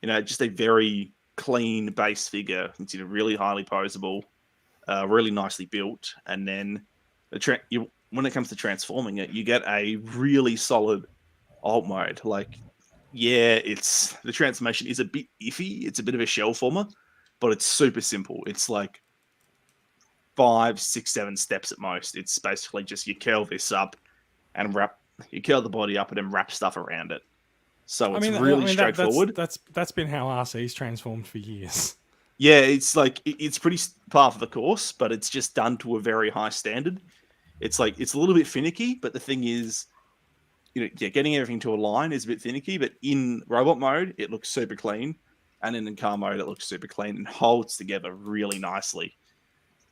just a very clean base figure. It's really highly posable, really nicely built. And then when it comes to transforming it, you get a really solid alt mode. Like, yeah, the transformation is a bit iffy. It's a bit of a shell former, but it's super simple. It's like 5, 6, 7 steps at most. It's basically just you curl this up and you curl the body up and then wrap stuff around it. So it's really straightforward. That's been how RC's transformed for years. Yeah, it's like it's pretty par for the course, but it's just done to a very high standard. It's like it's a little bit finicky, but the thing is, getting everything to align is a bit finicky. But in robot mode, it looks super clean, and in car mode, it looks super clean and holds together really nicely.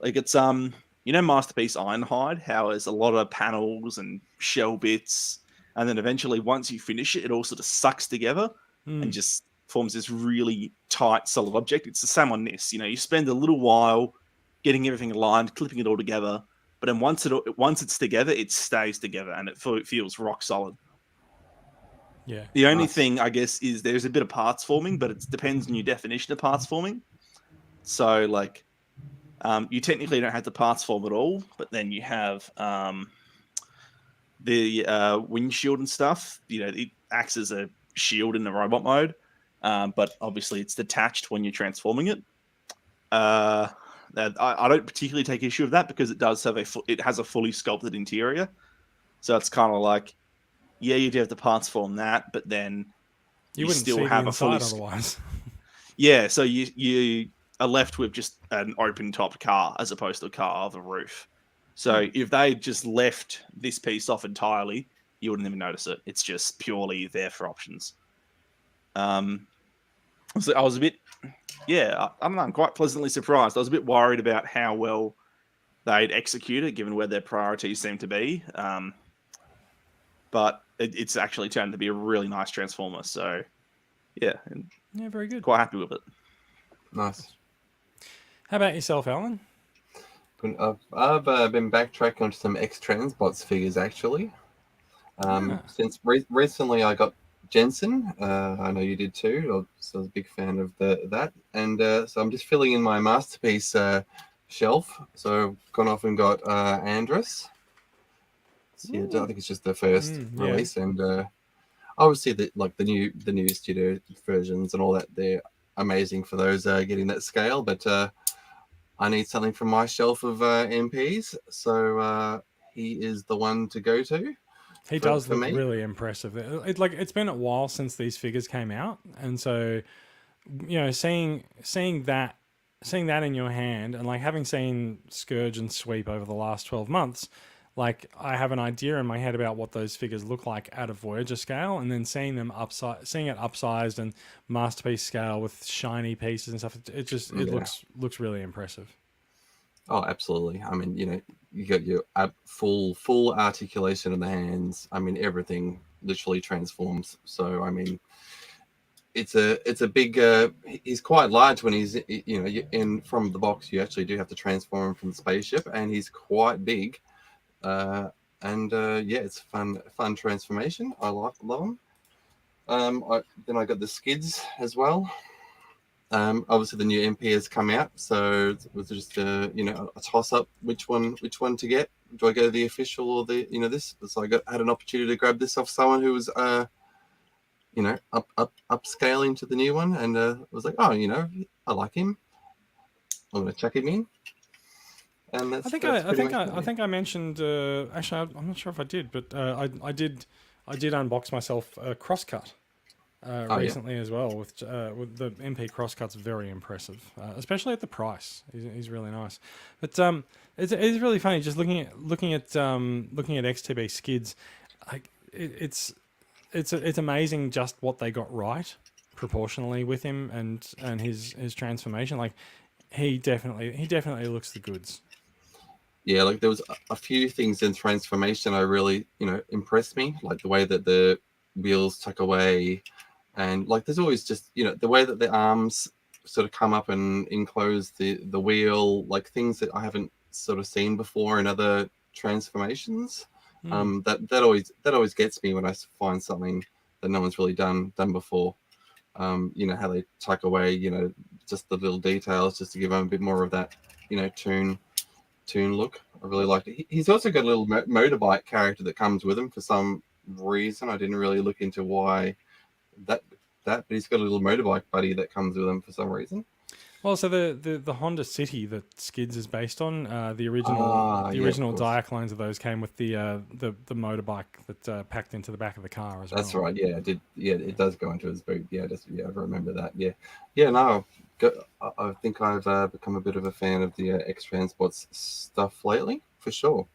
Like it's Masterpiece Ironhide, how there's a lot of panels and shell bits, and then eventually once you finish it, it all sort of sucks together and just forms this really tight, solid object. It's the same on this. You spend a little while getting everything aligned, clipping it all together, but then once it's together, it stays together and it feels rock solid. Yeah. The only thing, I guess, is there's a bit of parts forming, but it depends on your definition of parts forming. So, like, you technically don't have the parts form at all, but then you have the windshield and stuff, it acts as a shield in the robot mode, but obviously it's detached when you're transforming it. I don't particularly take issue with that because it does have it has a fully sculpted interior, so it's kind of like, yeah, you do have the parts form that, but then you wouldn't still see have the a fully inside otherwise. Yeah, so you are left with just an open topped car as opposed to a car of a roof. So if they just left this piece off entirely, you wouldn't even notice it. It's just purely there for options. So I was a bit, I don't know, I'm quite pleasantly surprised. I was a bit worried about how well they'd execute it, given where their priorities seem to be. But it's actually turned to be a really nice transformer. So yeah, very good. Quite happy with it. Nice. How about yourself, Alan? I've been backtracking onto some X-Transbots figures, actually. Since recently I got Jensen. I know you did too. So I was a big fan of that. And so I'm just filling in my Masterpiece shelf. So I've gone off and got Andrus. So, yeah, I think it's just the first release. And obviously the new studio versions and all that, they're amazing for those getting that scale. But I need something from my shelf of MPs. So he is the one to go to. He does look really impressive. It's been a while since these figures came out, and so seeing that in your hand, and like having seen Scourge and Sweep over the last 12 months, like I have an idea in my head about what those figures look like at a Voyager scale, and then seeing it upsized and Masterpiece scale with shiny pieces and stuff. It looks really impressive. Oh, absolutely. I mean, you got your full articulation of the hands. I mean, everything literally transforms. So, I mean, it's a big. He's quite large when he's in from the box. You actually do have to transform him from the spaceship, and he's quite big. It's fun transformation. I love him. Then I got the skids as well. Obviously the new MP has come out, so it was just a toss up which one to get. Do I go to the official or the this? So I had an opportunity to grab this off someone who was upscaling to the new one, and was like, I like him. I'm gonna chuck him in. And I think I mentioned. Actually, I'm not sure if I did, but I did unbox myself a crosscut. Recently as well with the MP crosscut's very impressive, especially at the price. He's really nice, but it's really funny just looking at XTB skids. Like it's amazing just what they got right proportionally with him and his transformation. Like he definitely looks the goods. Yeah, like there was a few things in transformation I really impressed me, like the way that the wheels tuck away. And like, there's always just, the way that the arms sort of come up and enclose the wheel, like things that I haven't sort of seen before in other transformations. That always gets me when I find something that no one's really done before. How they tuck away, just the little details, just to give them a bit more of that, toon look. I really liked it. He's also got a little motorbike character that comes with him for some reason. I didn't really look into why that, but he's got a little motorbike buddy that comes with him for some reason. Well, so the Honda City that Skids is based on, the original Diaclones of those came with the motorbike that packed into the back of the car as well. That's right. Yeah, it does go into his boot. Yeah, I remember that. Yeah. No, I think I've become a bit of a fan of the X-Transbots stuff lately, for sure.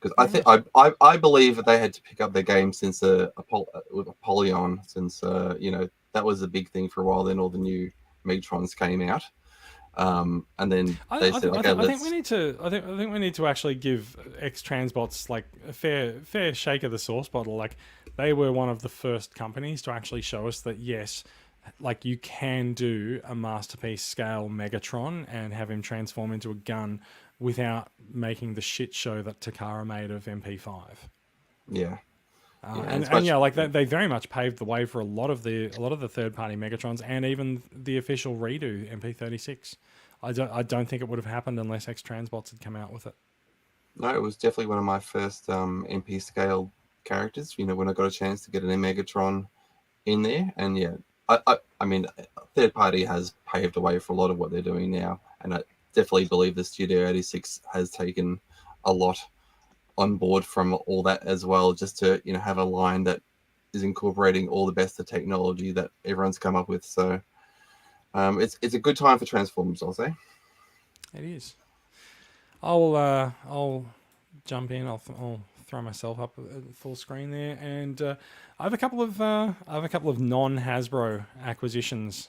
Because I believe that they had to pick up their game since Apollyon, since that was a big thing for a while. Then all the new Megatrons came out, and then they said, "Okay, I think we need to actually give X-Transbots like a fair shake of the sauce bottle. Like they were one of the first companies to actually show us that yes, like you can do a Masterpiece scale Megatron and have him transform into a gun without making the shit show that Takara made of MP5. Yeah. They very much paved the way for a lot of the third-party Megatrons and even the official redo MP36. I don't think it would have happened unless X-Transbots had come out with it. No, it was definitely one of my first MP scale characters. You know, when I got a chance to get an Megatron in there, and yeah, I mean, third party has paved the way for a lot of what they're doing now, and I definitely believe the Studio 86 has taken a lot on board from all that as well, just to have a line that is incorporating all the best of technology that everyone's come up with. So it's a good time for Transformers, I'll say. It is. I'll jump in. I'll throw myself up at full screen there, and I have a couple of non Hasbro acquisitions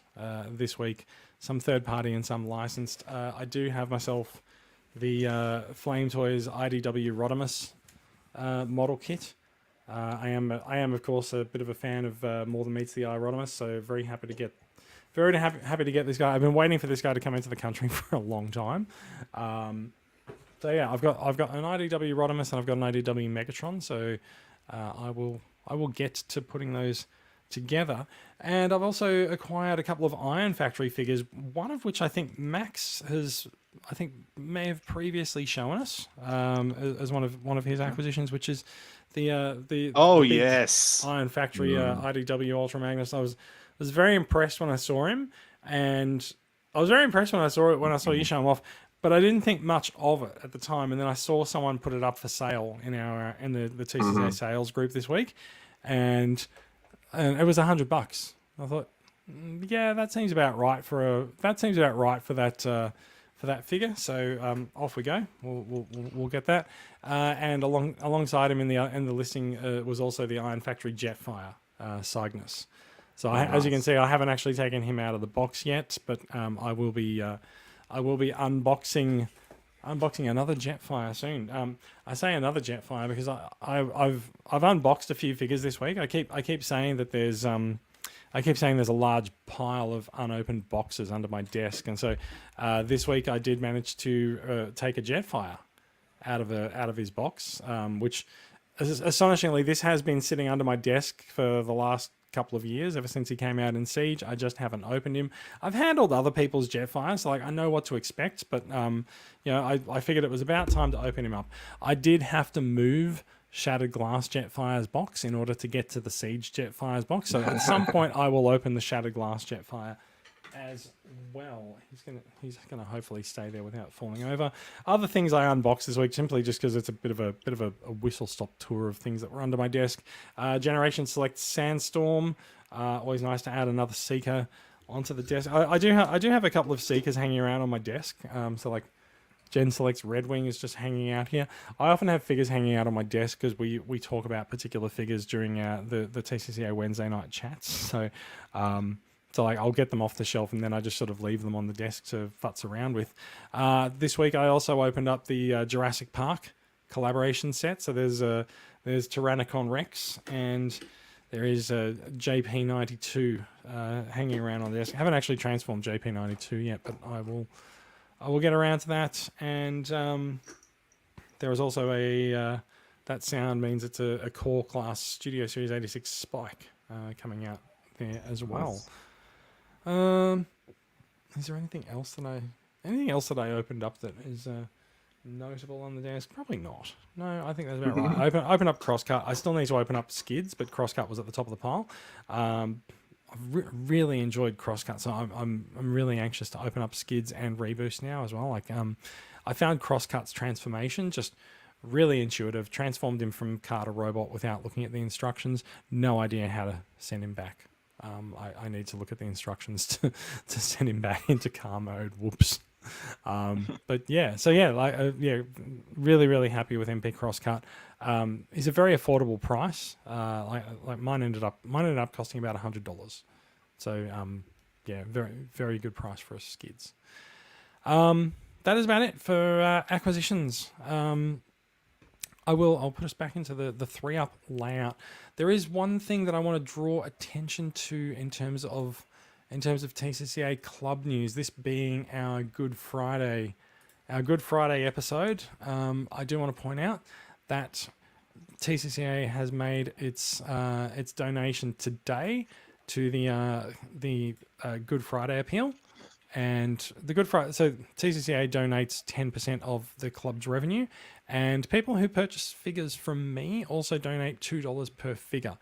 this week. Some third party and some licensed. I do have myself the Flame Toys IDW Rodimus model kit. I am of course a bit of a fan of More Than Meets the Eye Rodimus, so very happy to get this guy. I've been waiting for this guy to come into the country for a long time. So yeah, I've got an IDW Rodimus and I've got an IDW Megatron. So I will get to putting those together. And I've also acquired a couple of Iron Factory figures, one of which I think Max may have previously shown us as one of his acquisitions, which is the yes, Iron Factory IDW Ultra Magnus. I was very impressed when I saw him, and I was very impressed when I saw you show him off. But I didn't think much of it at the time, and then I saw someone put it up for sale in the TCCA sales group this week, and it was $100. I thought, yeah, that seems about right for that figure. So off we go. We'll get that. And alongside him in the listing was also the Iron Factory Jetfire Cygnus. So as you can see, I haven't actually taken him out of the box yet, but I will be unboxing another Jetfire soon. I say another Jetfire because I've unboxed a few figures this week. I keep saying that there's a large pile of unopened boxes under my desk, and so this week I did manage to take a Jetfire out of his box, which astonishingly this has been sitting under my desk for the last couple of years, ever since he came out in Siege. I just haven't opened him. I've handled other people's Jetfires, so I know what to expect, but I figured it was about time to open him up. I did have to move Shattered Glass Jetfire's box in order to get to the Siege Jetfire's box, so at some point I will open the Shattered Glass Jetfire as well. He's gonna hopefully stay there without falling over. Other things I unboxed this week, simply just because it's a bit of a whistle stop tour of things that were under my desk. Generation Select Sandstorm. Always nice to add another Seeker onto the desk. I do have a couple of Seekers hanging around on my desk. So like Gen Select's Red Wing is just hanging out here. I often have figures hanging out on my desk because we talk about particular figures during the TCCA Wednesday night chats. So I'll get them off the shelf and then I just sort of leave them on the desk to futz around with. This week I also opened up the Jurassic Park collaboration set. So there's Tyrannicon Rex and there is a JP92 hanging around on the desk. I haven't actually transformed JP92 yet, but I will get around to that. And there is also that sound means it's a core class Studio Series 86 Spike coming out there as well. Is there anything else that I opened up that is notable on the desk? Probably not. No, I think that's about right. I opened up Crosscut. I still need to open up Skids, but Crosscut was at the top of the pile. I've really enjoyed Crosscut, so I'm really anxious to open up Skids and Reboost now as well. I found Crosscut's transformation just really intuitive. Transformed him from car to robot without looking at the instructions. No idea how to send him back. I need to look at the instructions to send him back into car mode. Whoops. But yeah, so really, really happy with MP Crosscut. He's a very affordable price. Like mine ended up costing about $100. So very, very good price for us Skids. That is about it for acquisitions. I'll put us back into the 3-up layout. There is one thing that I want to draw attention to in terms of TCCA club news. This being our Good Friday episode. I do want to point out that TCCA has made its donation today to the Good Friday appeal, And the Good Friday, so TCCA donates 10% of the club's revenue, and people who purchase figures from me also donate $2 per figure.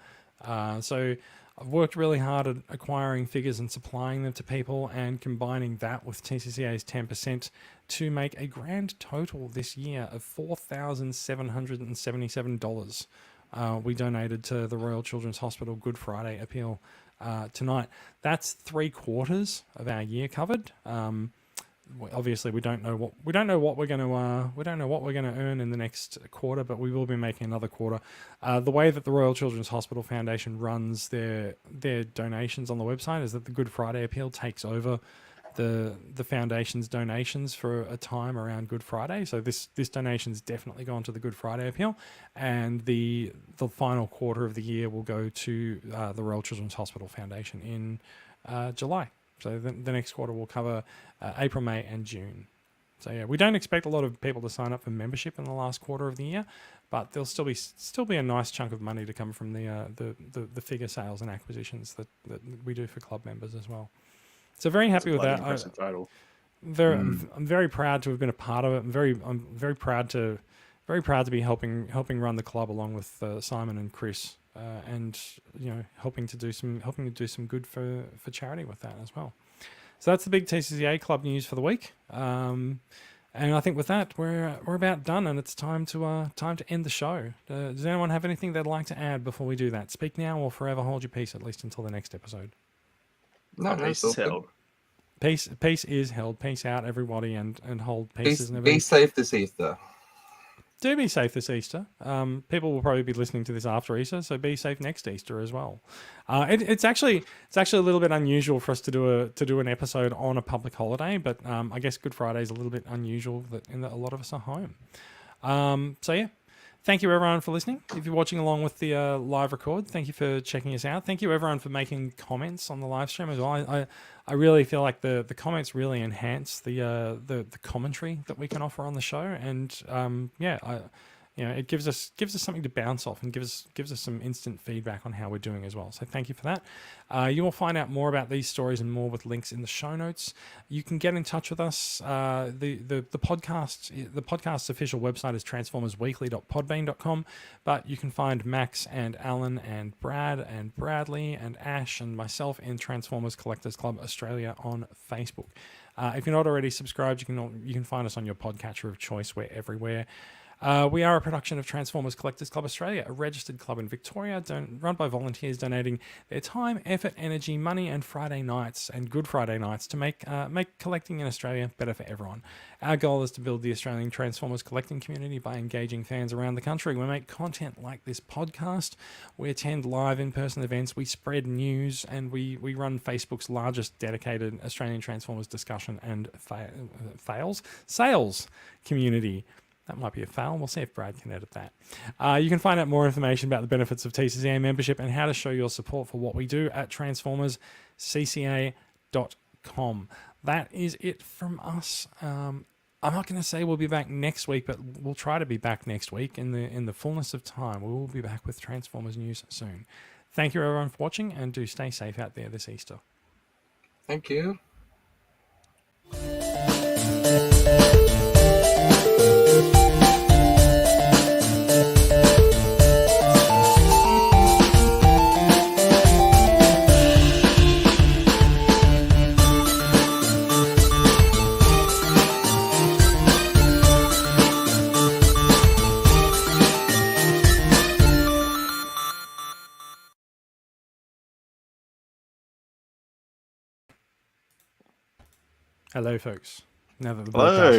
So I've worked really hard at acquiring figures and supplying them to people, and combining that with TCCA's 10% to make a grand total this year of $4,777. We donated to the Royal Children's Hospital Good Friday appeal tonight. That's 3/4 of our year covered. Obviously, we don't know what we're going to earn in the next quarter, but we will be making another quarter. The way that the Royal Children's Hospital Foundation runs their donations on the website is that the Good Friday appeal takes over the foundation's donations for a time around Good Friday. So this donation's definitely gone to the Good Friday appeal, and the final quarter of the year will go to the Royal Children's Hospital Foundation in July. So the next quarter will cover April, May, and June. So yeah, we don't expect a lot of people to sign up for membership in the last quarter of the year, but there'll still be a nice chunk of money to come from the figure sales and acquisitions that we do for club members as well. So very happy with that. I'm very proud to have been a part of it. I'm very proud to be helping run the club along with Simon and Chris, and helping to do some good for charity with that as well. So that's the big TCCA club news for the week. And I think with that we're about done, and it's time to end the show. Does anyone have anything they'd like to add before we do that? Speak now or forever hold your peace, at least until the next episode. No, peace is held. Peace is held. Peace out, everybody, and hold peace. Be safe this Easter. Do be safe this Easter. People will probably be listening to this after Easter, so be safe next Easter as well. It's actually a little bit unusual for us to do an episode on a public holiday, but I guess Good Friday is a little bit unusual in that a lot of us are home. So yeah. Thank you, everyone, for listening. If you're watching along with the live record, thank you for checking us out. Thank you, everyone, for making comments on the live stream as well. I really feel like the comments really enhance the commentary that we can offer on the show, and it gives us something to bounce off, and gives us some instant feedback on how we're doing as well. So thank you for that. You will find out more about these stories and more with links in the show notes. You can get in touch with us. The podcast's official website is transformersweekly.podbean.com, but you can find Max and Alan and Brad and Bradley and Ash and myself in Transformers Collectors Club Australia on Facebook. If you're not already subscribed, you can find us on your podcatcher of choice. We're everywhere. We are a production of Transformers Collectors Club Australia, a registered club in Victoria, run by volunteers donating their time, effort, energy, money, and Friday nights and Good Friday nights to make collecting in Australia better for everyone. Our goal is to build the Australian Transformers collecting community by engaging fans around the country. We make content like this podcast. We attend live in-person events. We spread news, and we run Facebook's largest dedicated Australian Transformers discussion and sales community. That might be a fail. We'll see if Brad can edit that. You can find out more information about the benefits of TCCA membership and how to show your support for what we do at transformerscca.com. That is it from us. I'm not going to say we'll be back next week, but we'll try to be back next week in the fullness of time. We will be back with Transformers news soon. Thank you, everyone, for watching, and do stay safe out there this Easter. Thank you. Hello, folks. Now that the Hello. broadcast is